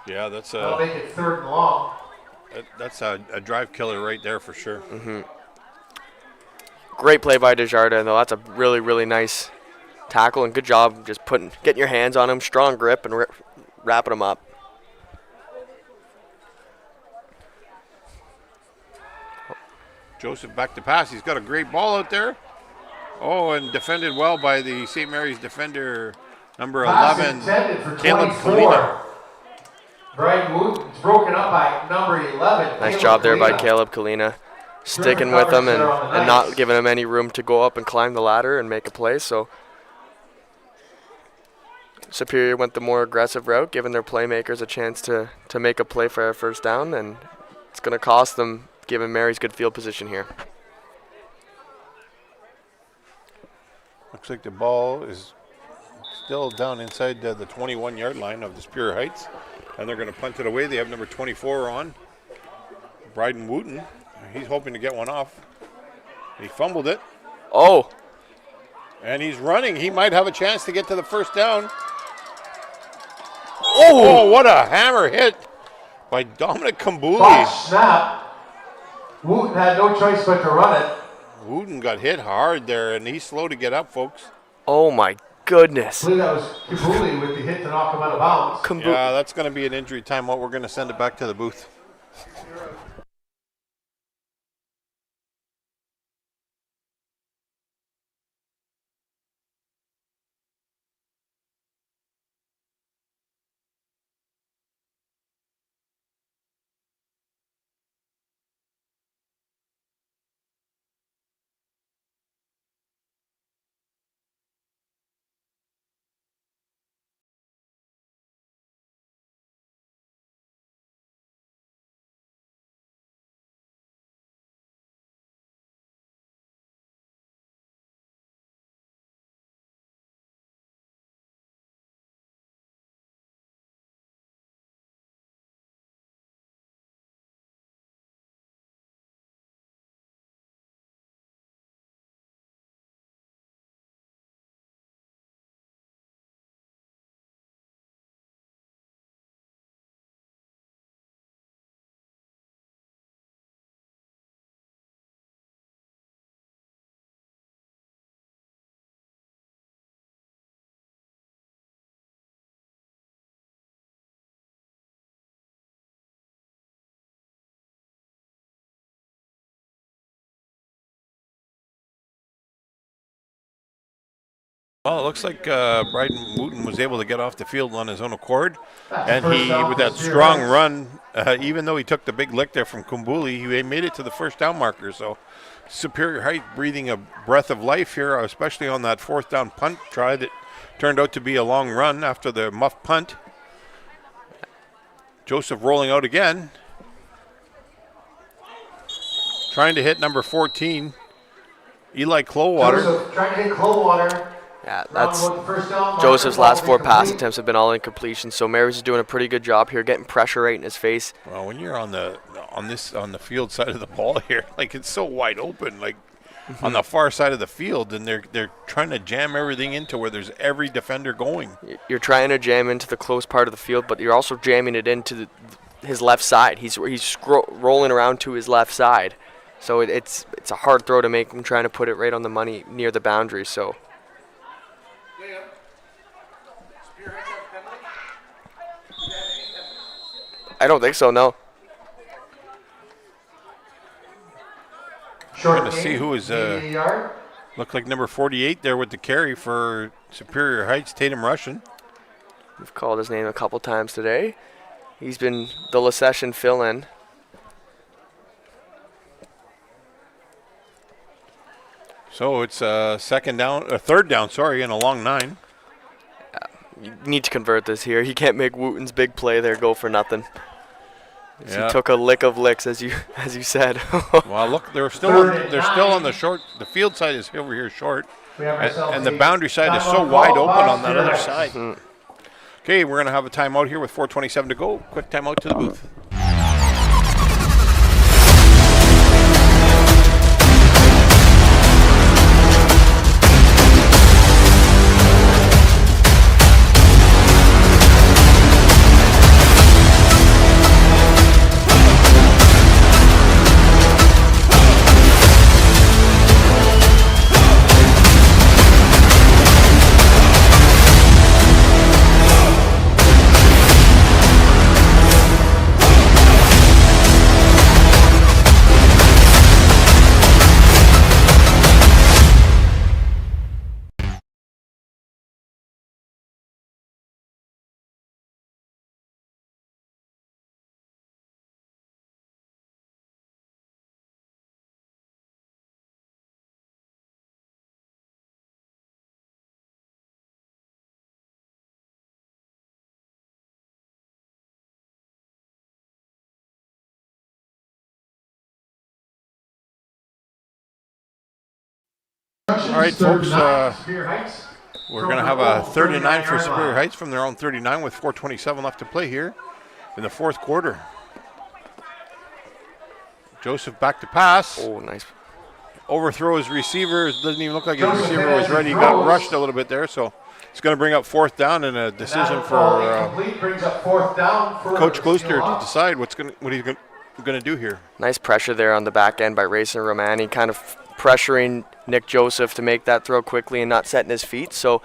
Yeah, that's I'll make it 3rd and long. That's a drive killer right there for sure. Great play by Desjardins, though. That's a really, really nice tackle, and good job just getting your hands on him, strong grip, and wrapping him up. Joseph back to pass. He's got a great ball out there. Oh, and defended well by the St. Mary's defender, number 11, Caleb Kalina. Brian Wooten, it's broken up by number 11. Nice job there by Caleb Kalina, sticking with him and not giving him any room to go up and climb the ladder and make a play. So Superior went the more aggressive route, giving their playmakers a chance to make a play for a first down, and it's going to cost them, giving Mary's good field position here. Looks like the ball is still down inside the 21-yard line of the Superior Heights, and they're going to punt it away. They have number 24 on, Bryden Wooten. He's hoping to get one off. He fumbled it. Oh. And he's running. He might have a chance to get to the first down. Oh, what a hammer hit by Dominic Kambuli. Box snap. Wooten had no choice but to run it. Wooten got hit hard there, and he's slow to get up, folks. Oh, my goodness. I believe that was Kambuli with the hit to knock him out of bounds. Yeah, that's going to be an injury timeout. We're going to send it back to the booth. Well, it looks like Bryden Wooten was able to get off the field on his own accord. That's And first he, down with for that Spear strong Heights. run, even though he took the big lick there from Kumbuli, he made it to the first down marker. So Superior Heights breathing a breath of life here, especially on that fourth down punt try that turned out to be a long run after the muff punt. Joseph rolling out again. Trying to hit number 14, Eli Clowater. Joseph trying to hit Clowater. Yeah, that's Round about the first down, Joseph's marker, last 4 ball pass incomplete. attempts have been all incompletion. So Mary's is doing a pretty good job here, getting pressure right in his face. Well, when you're on the field side of the ball here, like it's so wide open, like on the far side of the field, and they're trying to jam everything into where there's every defender going. You're trying to jam into the close part of the field, but you're also jamming it into his left side. He's rolling around to his left side. So it's a hard throw to make him trying to put it right on the money near the boundary. So I don't think so, no. Short Gonna see gain, who is, gain a yard. Looked like number 48 there with the carry for Superior Heights, Tatum Russian. We've called his name a couple times today. He's been the Lacession fill-in. So it's third down, and a long 9. You need to convert this here. He can't make Wooten's big play there go for nothing. Yeah. He took a lick of licks, as you said. Well, look, they're still on the short. The field side is over here short, We have ourselves and the a boundary side is so timeout wide call. open on that Spear other Heights. side. Okay, we're gonna have a timeout here with 4:27 to go. Quick timeout to the booth. All right, folks, Spear Heights. we're going to have a 39 for Superior Heights from their own 39 with 4:27 left to play here in the fourth quarter. Joseph back to pass. Oh, nice. Overthrow his receiver. It doesn't even look like his receiver was ready. He got rushed a little bit there, so it's going to bring up fourth down and a decision for brings up fourth down for Coach the Gloucester to Steelhawks. decide what he's going to do here. Nice pressure there on the back end by Rayson Romani, kind of pressuring Nick Joseph to make that throw quickly and not setting his feet. So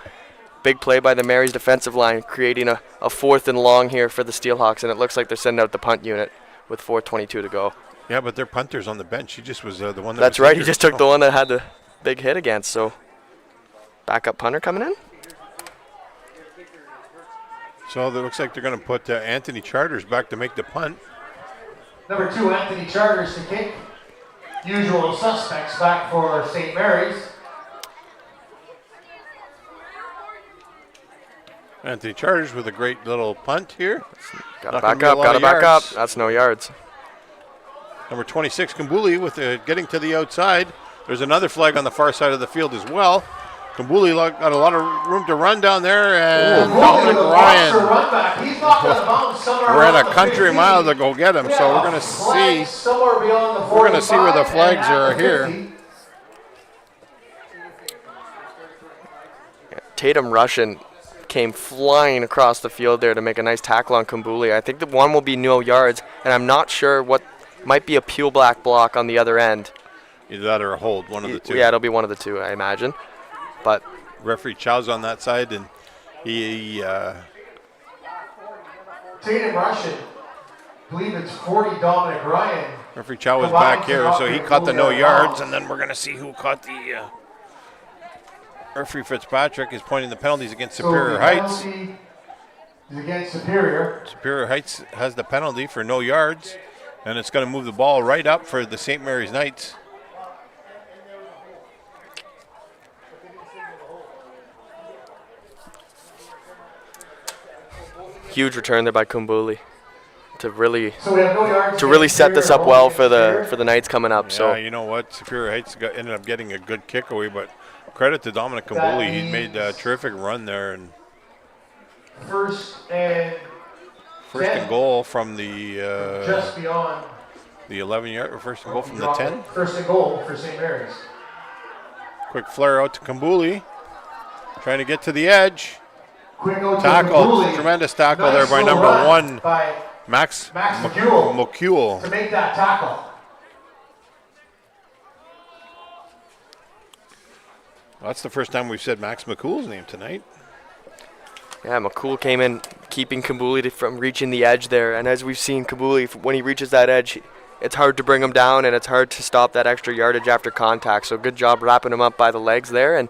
big play by the Mary's defensive line, creating a fourth and long here for the Steelhawks, and it looks like they're sending out the punt unit with 4:22 to go. Yeah, but their punter's on the bench. He just was the one that That's was right. He injured. just took the one that had the big hit against. So backup punter coming in. So it looks like they're going to put Anthony Charters back to make the punt. Number 2, Anthony Charters to kick. Usual suspects back for St. Mary's. Anthony Charters with a great little punt here. Got to Not gonna back be a up. lot Got to of back up. yards. That's no yards. Number 26, Kumbuli, with getting to the outside. There's another flag on the far side of the field as well. Kumbuli got a lot of room to run down there, and Dominic Ryan. He's knocked out of bounds somewhere We're at around a the country 50. mile to go get him, We so have we're a going to flag see. somewhere beyond the We're gonna see where the 45 flags and at are the here. 50. Tatum Russian came flying across the field there to make a nice tackle on Kumbuli. I think the one will be no yards, and I'm not sure what might be a peel black block on the other end. Either that or a hold, one of the two. Yeah, it'll be one of the two, I imagine. But Referee Chow's on that side, and he Tatum Russian. I believe it's 40 Dominic Ryan. Referee Chow was back here, so he caught the no yards, and then we're going to see who caught the Referee Fitzpatrick is pointing the penalties against So Superior the Heights. penalty is against Superior. Superior Heights has the penalty for no yards, and it's going to move the ball right up for the St. Mary's Knights. Huge return there by Kumbuli to really So we have no yards to really against set this Superior, up well for Superior. the Knights coming up. Yeah, So you know what? Superior Heights ended up getting a good kick away, but credit to Dominic Kumbuli. He made a terrific run there, and First and first 10. and goal from the Just beyond 11-yard, or first and goal from the 10. First and goal for St. Mary's. Quick flare out to Kumbuli, trying to get to the edge. Quick out to Tackle, Kumbuli. tremendous tackle Nice there by little number run 1, by Max McCule. McCule. to make that tackle. That's the first time we've said Max McCool's name tonight. yeah, McCool came in keeping Kumbuli from reaching the edge there. And as we've seen, Kumbuli, when he reaches that edge, it's hard to bring him down and it's hard to stop that extra yardage after contact. So good job wrapping him up by the legs there and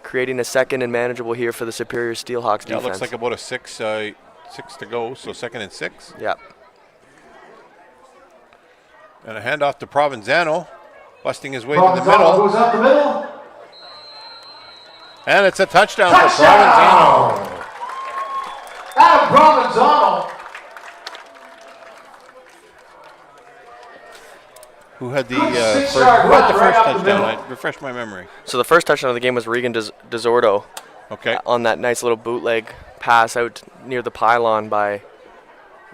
creating a second and manageable here for the Superior Steelhawks Yeah, defense. it looks like about a six to go, so 2nd and 6. Yeah. And a handoff to Provenzano, busting his way to the Provenzano middle. goes up the middle. And it's a touchdown for Touchdown! Provenzano. Adam Provenzano. Who had the Good first, six-yard who had run the right first up the touchdown? middle. Refresh my memory. So the first touchdown of the game was Regan Desordo Okay. on that nice little bootleg pass out near the pylon by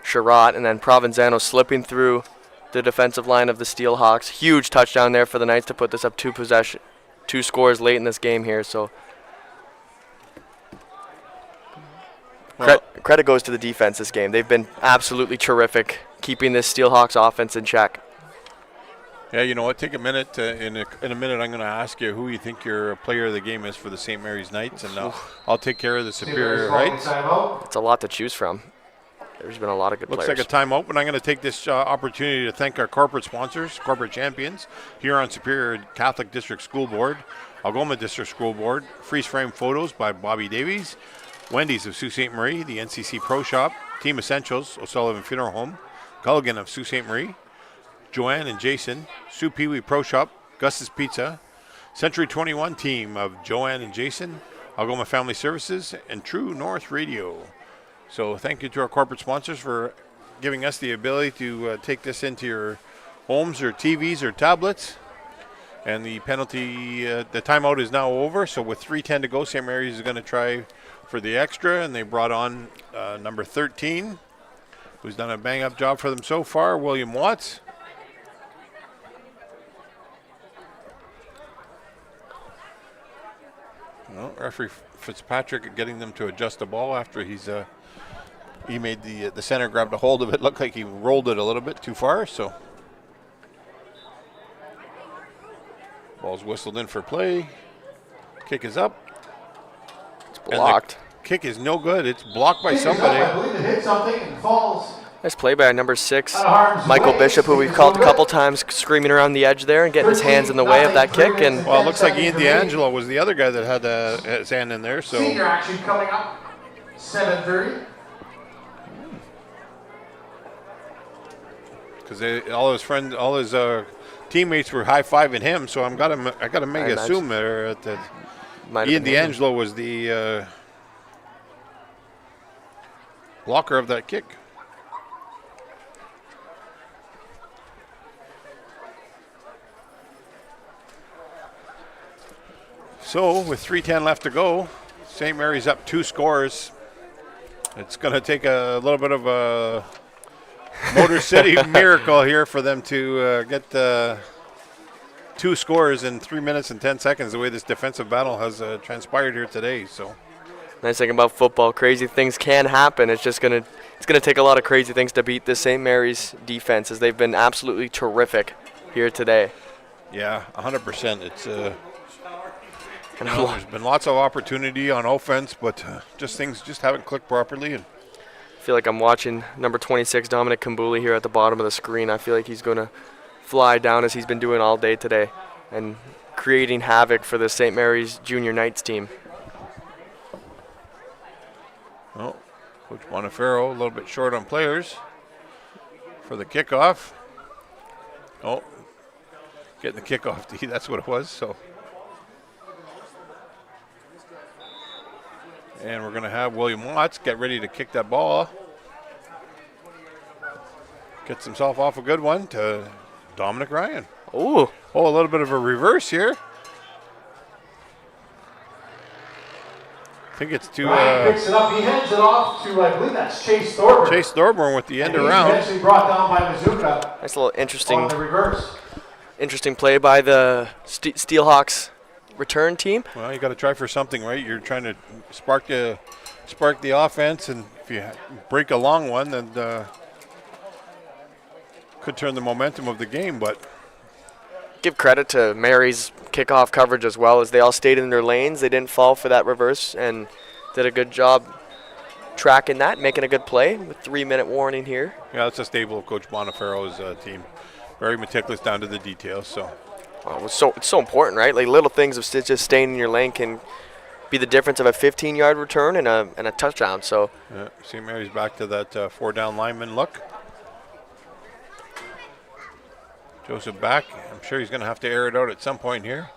Sherratt, and then Provenzano slipping through the defensive line of the Steelhawks. Huge touchdown there for the Knights to put this up 2 scores late in this game here. So credit goes to the defense this game. They've been absolutely terrific keeping this Steelhawks offense in check. Yeah, you know what? Take a minute. In a minute, I'm going to ask you who you think your player of the game is for the St. Mary's Knights, and I'll take care of the Superior Heights. It's a lot to choose from. There's been a lot of good Looks players. like a timeout, but I'm going to take this opportunity to thank our corporate sponsors, corporate champions, here on Superior Catholic District School Board, Algoma District School Board, Freeze Frame Photos by Bobby Davies, Wendy's of Sault Ste. Marie, the NCC Pro Shop, Team Essentials, O'Sullivan Funeral Home, Gulligan of Sault Ste. Marie, Joanne and Jason, Sue Pee Wee Pro Shop, Gus's Pizza, Century 21 team of Joanne and Jason, Algoma Family Services, and True North Radio. So thank you to our corporate sponsors for giving us the ability to take this into your homes or TVs or tablets. And the penalty, the timeout is now over. So with 3:10 to go, St. Mary's is going to try for the extra, and they brought on number 13, who's done a bang-up job for them so far, William Watts. Well, referee Fitzpatrick getting them to adjust the ball after he made the center grabbed a hold of it. Looked like he rolled it a little bit too far, so ball's whistled in for play. Kick is up. It's blocked. Kick is no good. It's blocked by Kick is up. somebody. I believe it hit something and falls. Nice play by number 6, Out of harm's Michael way. Bishop, who we've called a couple times, screaming around the edge there and getting his hands in the way of that kick. And Well, it looks like Ian D'Angelo was the other guy that had his hand in there. So Senior action coming up. 7:30. because all his friends, all his teammates were high-fiving him, so I gotta make I assume there that might have Ian been him. D'Angelo was the blocker of that kick. So with 3:10 left to go, St. Mary's up 2 scores. It's going to take a little bit of a Motor City miracle here for them to get 2 scores in 3 minutes and 10 seconds, the way this defensive battle has transpired here today. So Nice thing about football, crazy things can happen. It's gonna take a lot of crazy things to beat the St. Mary's defense, as they've been absolutely terrific here today. yeah, 100%. It's And there's been lots of opportunity on offense, but things just haven't clicked properly. And I feel like I'm watching number 26, Dominic Kumbuli, here at the bottom of the screen. I feel like he's going to fly down as he's been doing all day today and creating havoc for the St. Mary's Junior Knights team. Oh, Coach Bonifero a little bit short on players for the kickoff. Oh, getting the kickoff tee, that's what it was. So, and we're going to have William Watts get ready to kick that ball. Gets himself off a good one to Dominic Ryan. Ooh. Oh, a little bit of a reverse here. I think it's to Ryan picks it up. He hands it off to, I believe that's Chase Thorburn. Chase Thorburn with the end and around. He's eventually brought down by Mazuka Nice little on the reverse. interesting play by the Steelhawks return team. Well, you got to try for something, right? You're trying to spark the offense, and if you break a long one, then could turn the momentum of the game. But Give credit to Mary's kickoff coverage as well, as they all stayed in their lanes. They didn't fall for that reverse and did a good job tracking that, making a good play with 3-minute warning here. yeah, that's a staple of Coach Bonifero's team. Very meticulous down to the details. So It's so important, right? Like little things of just staying in your lane can be the difference of a 15-yard return and a touchdown. So yeah, St. Mary's back to that 4-down lineman look. Joseph back. I'm sure he's going to have to air it out at some point here.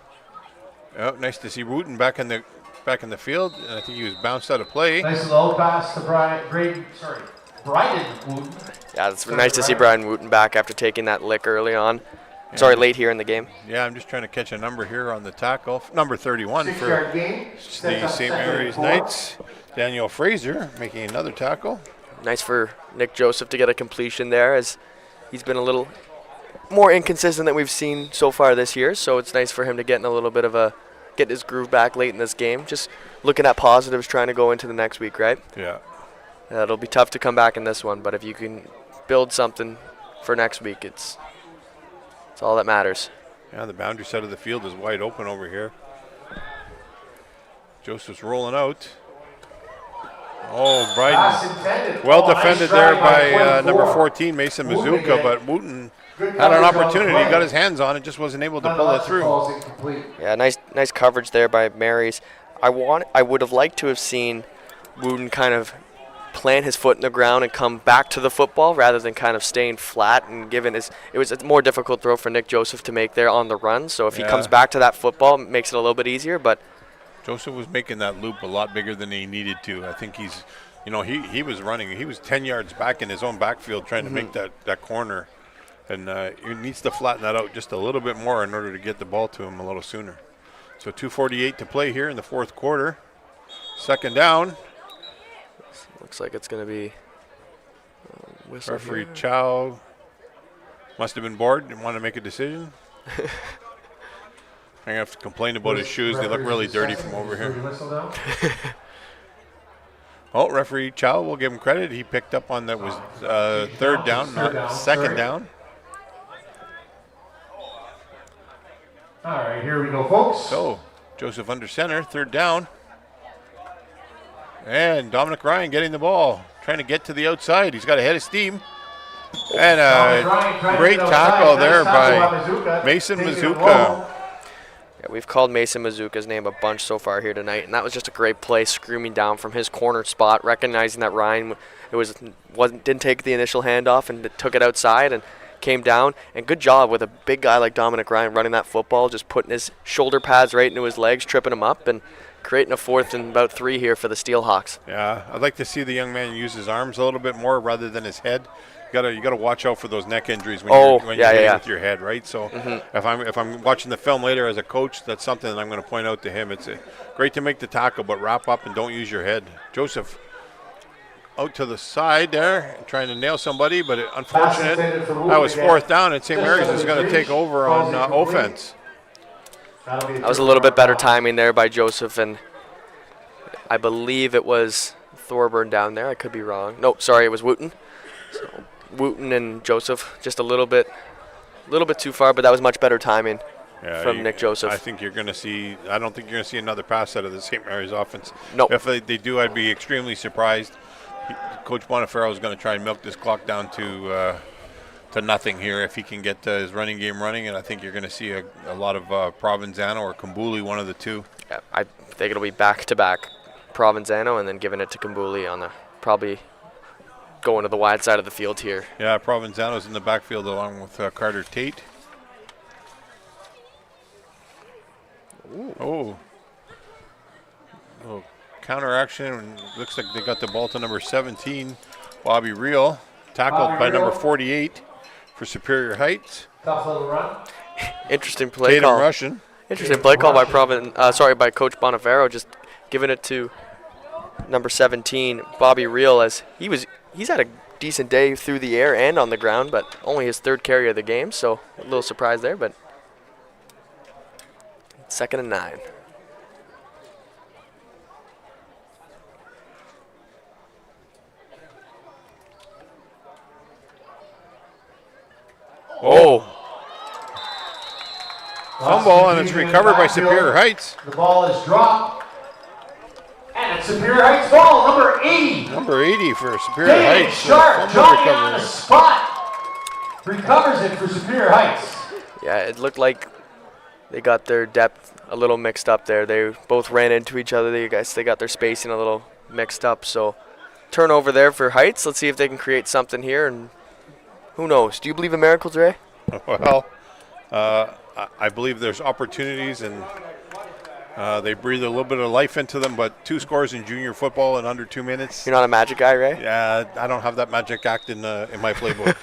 Oh, nice to see Wooten back in the field. And I think he was bounced out of play. Nice little pass to Bryden Wooten. yeah, it's nice to see Brian Wooten back after taking that lick early on. Sorry, late here in the game. Yeah, I'm just trying to catch a number here on the tackle. Number 31 for 6-yard gain. the St. Mary's Knights. Daniel Fraser making another tackle. Nice for Nick Joseph to get a completion there, as he's been a little more inconsistent than we've seen so far this year. So it's nice for him to get in a little bit of get his groove back late in this game. Just looking at positives, trying to go into the next week, right? Yeah. It'll be tough to come back in this one, but if you can build something for next week, it's all that matters. Yeah, the boundary side of the field is wide open over here. Joseph's rolling out. Oh, Bryden. Well defended there by number 14, Mason Mazuka, but Wooten had an opportunity. He got his hands on it, just wasn't able to pull it through. Yeah, nice coverage there by Mary's. I would have liked to have seen Wooten kind of plant his foot in the ground and come back to the football rather than kind of staying flat, and it was a more difficult throw for Nick Joseph to make there on the run. So if he comes back to that football, it makes it a little bit easier. But Joseph was making that loop a lot bigger than he needed to. I think he's, he was running. He was 10 yards back in his own backfield trying to make that corner. And he needs to flatten that out just a little bit more in order to get the ball to him a little sooner. So 2:48 to play here in the fourth quarter. Second down. Looks like it's going to be whistle. Referee here. Chow must have been bored, didn't want to make a decision. I'm going to have to complain about his shoes. They look really dirty from over here. Oh, referee Chow, we'll give him credit. He picked up on that was third down, not second down. All right, here we go, folks. So, Joseph under center, third down. And Dominic Ryan getting the ball, trying to get to the outside. He's got a head of steam. And a great tackle there by Mason Mazuka. Yeah, we've called Mason Mazuka's name a bunch so far here tonight, and that was just a great play, screaming down from his corner spot, recognizing that Ryan didn't take the initial handoff and took it outside and came down. And good job with a big guy like Dominic Ryan running that football, just putting his shoulder pads right into his legs, tripping him up, and creating a 4th and about 3 here for the Steelhawks. Yeah, I'd like to see the young man use his arms a little bit more rather than his head. You got to watch out for those neck injuries when you're hitting with your head, right? So if I'm watching the film later as a coach, that's something that I'm going to point out to him. It's great to make the tackle, but wrap up and don't use your head. Joseph out to the side there, trying to nail somebody, but unfortunate. That was 4th down, and St. Mary's is going to take over on offense. That was a little bit better timing there by Joseph, and I believe it was Thorburn down there. I could be wrong. Nope, sorry, it was Wooten. So Wooten and Joseph just a little bit too far, but that was much better timing from Nick Joseph. I think you're going to see. I don't think you're going to see another pass out of the St. Mary's offense. No. If they do, I'd be extremely surprised. Coach Bonifero is going to try and milk this clock down to to nothing here if he can get his running game running, and I think you're going to see a lot of Provenzano or Kambuli, one of the two. Yeah, I think it'll be back-to-back Provenzano and then giving it to Kambuli on the probably going to the wide side of the field here. Yeah, Provenzano's in the backfield along with Carter Tate. Oh, counter action. Looks like they got the ball to number 17, Bobby Reel. Tackled by number 48 for Superior Heights. Tough little run. Interesting play Tatum call. Russian. Interesting play call by by Coach Bonavero, just giving it to number 17, Bobby Reel, as he's had a decent day through the air and on the ground, but only his 3rd carry of the game, so a little surprise there, but 2nd and 9. Oh. Fumble, and it's recovered by Superior Heights. The ball is dropped. And it's Superior Heights ball, number 80. Number 80 for Superior David Heights. Sharp, Johnny on the spot. Recovers it for Superior Heights. Yeah, it looked like they got their depth a little mixed up there. They both ran into each other. They got their spacing a little mixed up. So turnover there for Heights. Let's see if they can create something here. And who knows? Do you believe in miracles, Ray? Well, I believe there's opportunities, and they breathe a little bit of life into them, but 2 scores in junior football in under 2 minutes. You're not a magic guy, Ray? Yeah, I don't have that magic act in my playbook.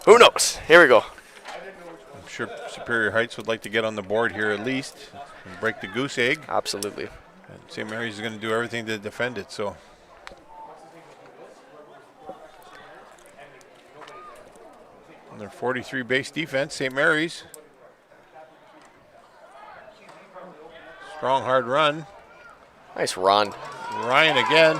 Who knows? Here we go. I'm sure Superior Heights would like to get on the board here at least and break the goose egg. Absolutely. And St. Mary's is going to do everything to defend it, so. And their 43 base defense, St. Mary's. Strong, hard run. Nice run. Ryan again.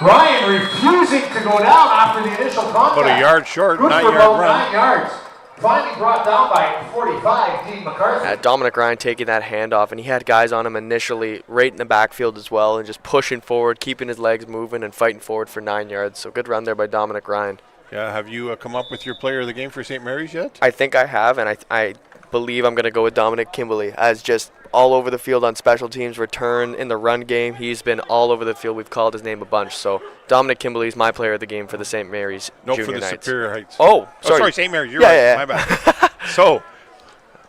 Ryan refusing to go down after the initial contact. About a yard short, Good 9-yard for about run. 9 yards. Finally brought down by 45, Dean McCarthy. Dominic Ryan taking that handoff, and he had guys on him initially right in the backfield as well, and just pushing forward, keeping his legs moving, and fighting forward for 9 yards. So good run there by Dominic Ryan. Yeah, have you come up with your player of the game for St. Mary's yet? I think I have, and I believe I'm going to go with Dominic Kimberly as just all over the field on special teams, return in the run game. He's been all over the field. We've called his name a bunch. So Dominic Kimberly is my player of the game for the St. Mary's No, Junior for the Knights. Superior Heights. Oh, sorry. St. Mary's. You're right. Yeah. My bad. So,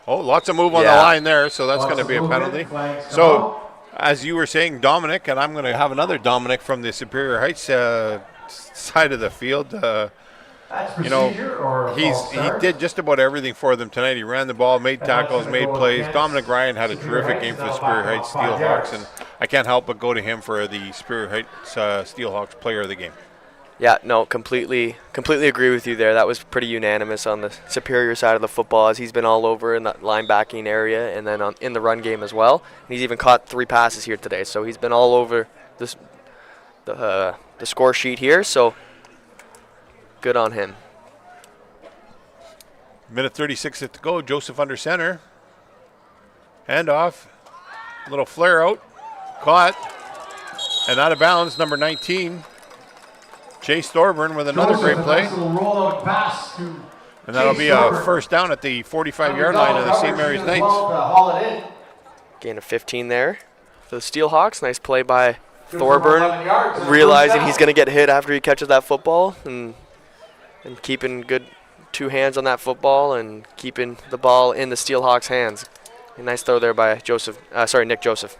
lots of move on the line there, so that's going to be a penalty. So, as you were saying, Dominic, and I'm going to have another Dominic from the Superior Heights side of the field. That's You know, procedure or a he false start? did just about everything for them tonight. He ran the ball, made tackles, made plays. Dominic Ryan had a terrific game for the Superior Heights Steelhawks, and I can't help but go to him for the Superior Heights Steelhawks player of the game. Yeah, no, completely agree with you there. That was pretty unanimous on the Superior side of the football, as he's been all over in that linebacking area and then in the run game as well. And he's even caught 3 passes here today, so he's been all over the score sheet here. So good on him. Minute 36 to go. Joseph under center. Handoff. Little flare out. Caught. And out of bounds, number 19. Chase Thorburn with another Joseph, great a play. nice little rollout pass to And that'll Chase be a Thorburn. first down at the 45-yard line of the St. Mary's Knights. Haul it in. Gain of 15 there for the Steelhawks. Nice play by Gives them Thorburn, 11 yards and a realizing first he's down. going to get hit after he catches that football, and keeping good 2 hands on that football and keeping the ball in the Steelhawks' hands. A nice throw there by Nick Joseph.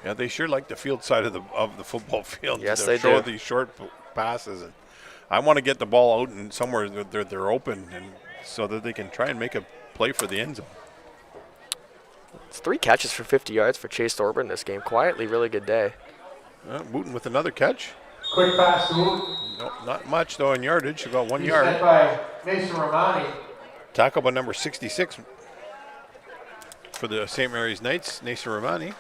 Yeah, they sure like the field side of the football field. Yes, to they show do. these short passes. And I want to get the ball out and somewhere they're open, and so that they can try and make a play for the end zone. It's 3 catches for 50 yards for Chase Thorburn this game. Quietly, really good day. Wooten with another catch. Quick pass to Wooten. No, not much though in yardage. He got 1 He's yard. met by Mason Romani. Tackle by number 66 for the St. Mary's Knights, Nason Romani.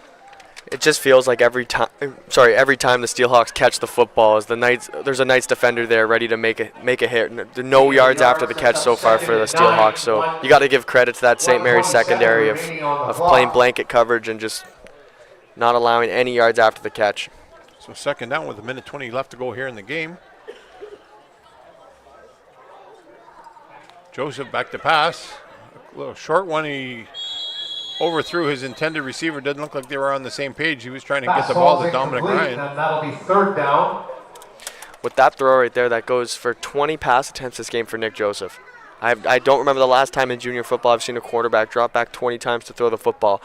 It just feels like every time the Steelhawks catch the football, is there's a Knights defender there ready to make a hit. No yards after the catch so far for the Steelhawks, so you got to give credit to that St. Mary's secondary of playing blanket coverage and just not allowing any yards after the catch. So second down with 1:20 left to go here in the game. Joseph back to pass. A little short one. He overthrew his intended receiver. Didn't look like they were on the same page. He was trying to get the ball to Dominic Ryan. And that'll be 3rd down. With that throw right there, that goes for 20 pass attempts this game for Nick Joseph. I don't remember the last time in junior football I've seen a quarterback drop back 20 times to throw the football.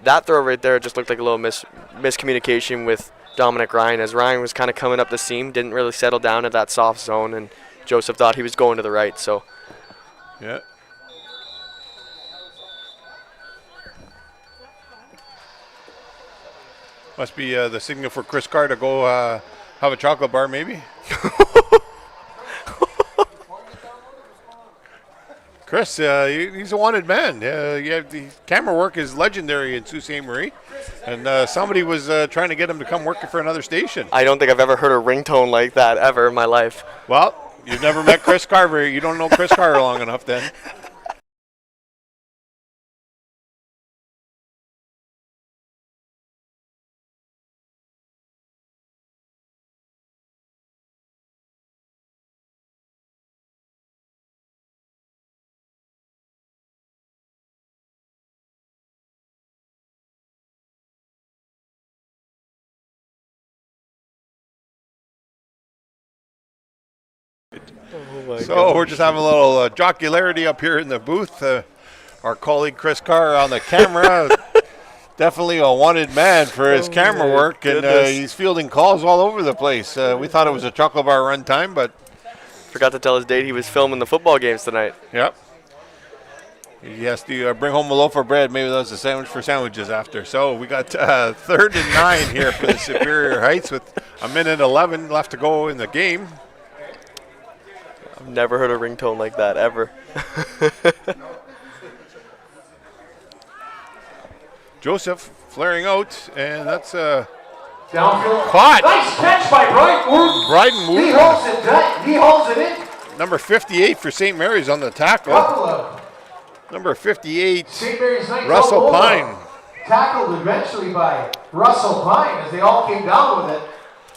That throw right there just looked like a little miscommunication with Dominic Ryan, as Ryan was kind of coming up the seam, didn't really settle down at that soft zone, and Joseph thought he was going to the right. So, yeah. Must be the signal for Chris Carr to go have a chocolate bar, maybe. Chris, he's a wanted man. The camera work is legendary in Sault Ste. Marie, and somebody was trying to get him to come work for another station. I don't think I've ever heard a ringtone like that ever in my life. Well, you've never met Chris Carver. You don't know Chris Carver long enough then. So we're just having a little jocularity up here in the booth. Our colleague Chris Carr on the camera, definitely a wanted man for his camera work, and he's fielding calls all over the place. We thought it was a chocolate bar run time, but forgot to tell his date he was filming the football games tonight. Yep. He has to bring home a loaf of bread. Maybe that was a sandwich for sandwiches after. So we got 3rd and 9 here for the Superior Heights with 1:11 left to go in the game. I've never heard a ringtone like that, ever. Joseph flaring out, and that's Downfield. caught. Nice catch by Bryden Wooten. Bryden Wooten. He holds it in. Number 58 for St. Mary's on the tackle. Couple of Number 58, St. Mary's Knights Russell all over. Pine. Tackled eventually by Russell Pine as they all came down with it.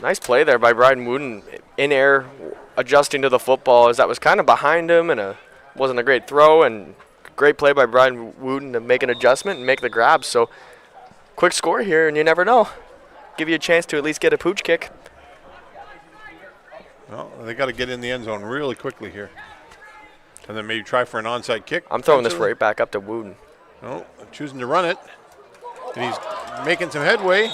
Nice play there by Bryden Wooten, in air, adjusting to the football, as that was kind of behind him, and wasn't a great throw, and great play by Bryden Wooten to make an adjustment and make the grab. So quick score here, and you never know. Give you a chance to at least get a pooch kick. Well, they got to get in the end zone really quickly here. And then maybe try for an onside kick. I'm throwing this right back up to Wooten. No, choosing to run it. And he's making some headway.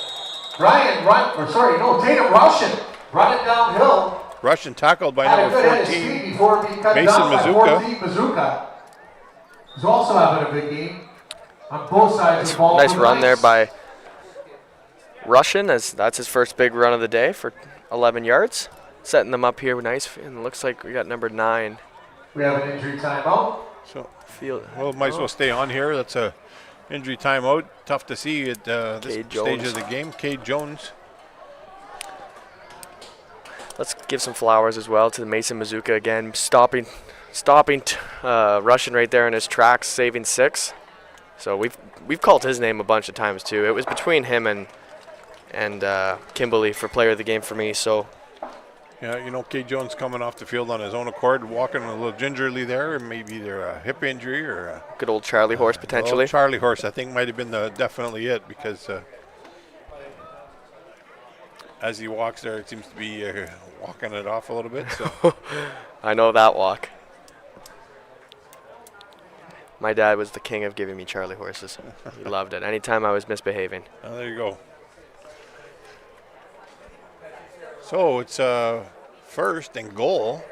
Tatum Russian. Run it downhill. Russian tackled by Had a number good head of 14. speed before being cut Mason down by Mazuka. 14 Mazuka. He's also having a big game on both sides of the ball. Nice run there by Russian, as that's his first big run of the day for 11 yards. Setting them up here nice, and it looks like we got number 9. We have an injury timeout. So, Field. well, might as well stay on here. That's a injury timeout. Tough to see at this Cade stage Jones. of the game. Cade Jones. Let's give some flowers as well to the Mason Mazuka again, stopping Russian right there in his tracks, saving 6. So we've called his name a bunch of times too. It was between him and Kimberly for player of the game for me. So Yeah, Cade Jones coming off the field on his own accord, walking a little gingerly there, and maybe either a hip injury or a good old Charlie horse potentially. old Charlie horse, I think, might have been definitely it, because as he walks there, it seems to be walking it off a little bit. So I know that walk. My dad was the king of giving me Charlie horses. He loved it. Anytime I was misbehaving. there you go. So it's 1st and goal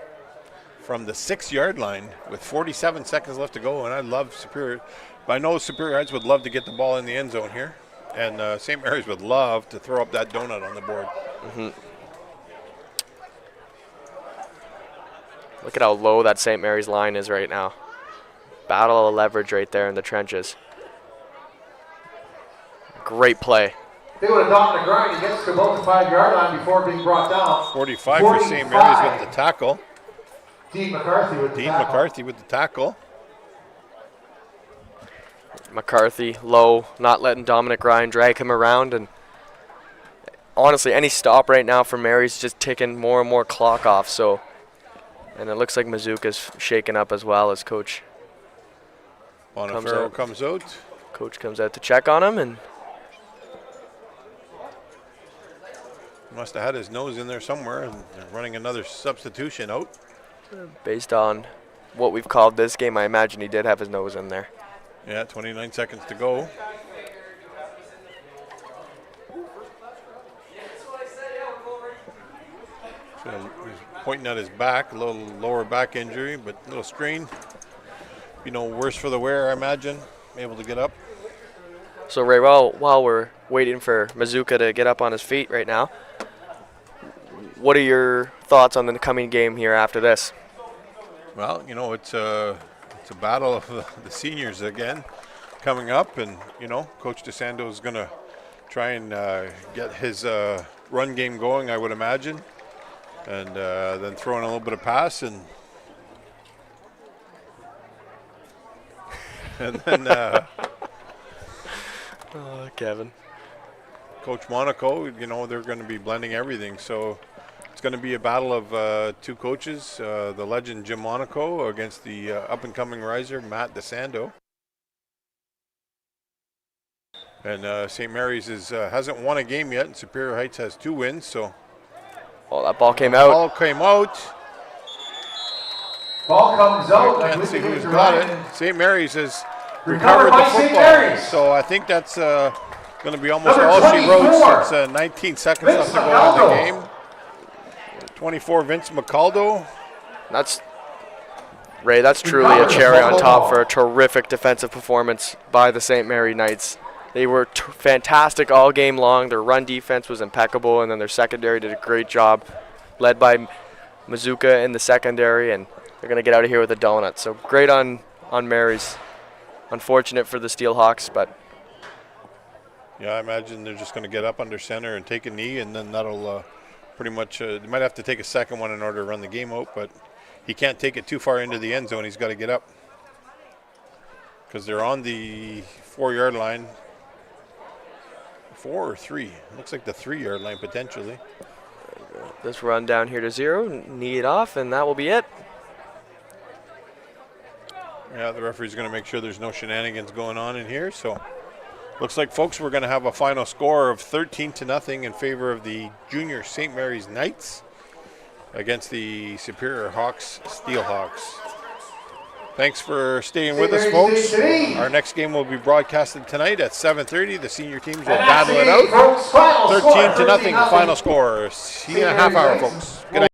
from the 6-yard line with 47 seconds left to go, and I love Superior. But I know Superior Heights would love to get the ball in the end zone here, and St. Mary's would love to throw up that donut on the board. Mm-hmm. Look at how low that St. Mary's line is right now. Battle of leverage right there in the trenches. Great play. They would have Dominic Ryan. He gets to about the 5-yard line before being brought down. 45 for St. Mary's with the tackle. Dean McCarthy with the Dean tackle. McCarthy with the tackle. McCarthy low, not letting Dominic Ryan drag him around, and honestly, any stop right now for Mary's just ticking more and more clock off. So, And it looks like Mazuka's shaken up as well as Coach Bonifero comes out. Coach comes out to check on him, and Must have had his nose in there somewhere, and they're running another substitution out. based on what we've called this game, I imagine he did have his nose in there. Yeah, 29 seconds to go. So he's pointing at his back, a little lower back injury, but a little strain. Be no worse for the wear, I imagine. Able to get up. So Ray, while we're waiting for Mazuka to get up on his feet right now, what are your thoughts on the coming game here after this? Well, you know, it's a battle of the seniors again coming up, and you know, Coach DeSando is going to try and get his run game going, I would imagine, and then throw in a little bit of pass, and then Oh, Kevin. Coach Monaco, you know, they're going to be blending everything, so it's going to be a battle of two coaches, the legend Jim Monaco against the up-and-coming riser Matt DeSando. And St. Mary's hasn't won a game yet, and Superior Heights has 2 wins. So, Oh, that ball came out. ball came out. Ball comes out. I can't see who's got it. St. Mary's has Recovered recovered by the St. football. Mary's. So I think that's going to be almost Number all she 24. wrote since 19 seconds left to go in the game. 24, Vince McCaldo. That's truly a cherry on top for a terrific defensive performance by the St. Mary Knights. They were fantastic all game long. Their run defense was impeccable, and then their secondary did a great job, led by Mazuka in the secondary, and they're going to get out of here with a donut. So great on Mary's. Unfortunate for the Steelhawks, but Yeah, I imagine they're just going to get up under center and take a knee, and then that'll pretty much, they might have to take a second one in order to run the game out, but he can't take it too far into the end zone. He's got to get up because they're on the 4-yard line. 4 or 3? Looks like the 3-yard line potentially. this run down here to 0, knee it off, and that will be it. Yeah, the referee's going to make sure there's no shenanigans going on in here. So looks like, folks, we're going to have a final score of 13-0 in favor of the junior St. Mary's Knights against the Superior Hawks Steelhawks. Thanks for staying with us, folks. Our next game will be broadcasted tonight at 7:30. The senior teams will battle it out. 13-0 final score. See you in a half hour, folks. Good night.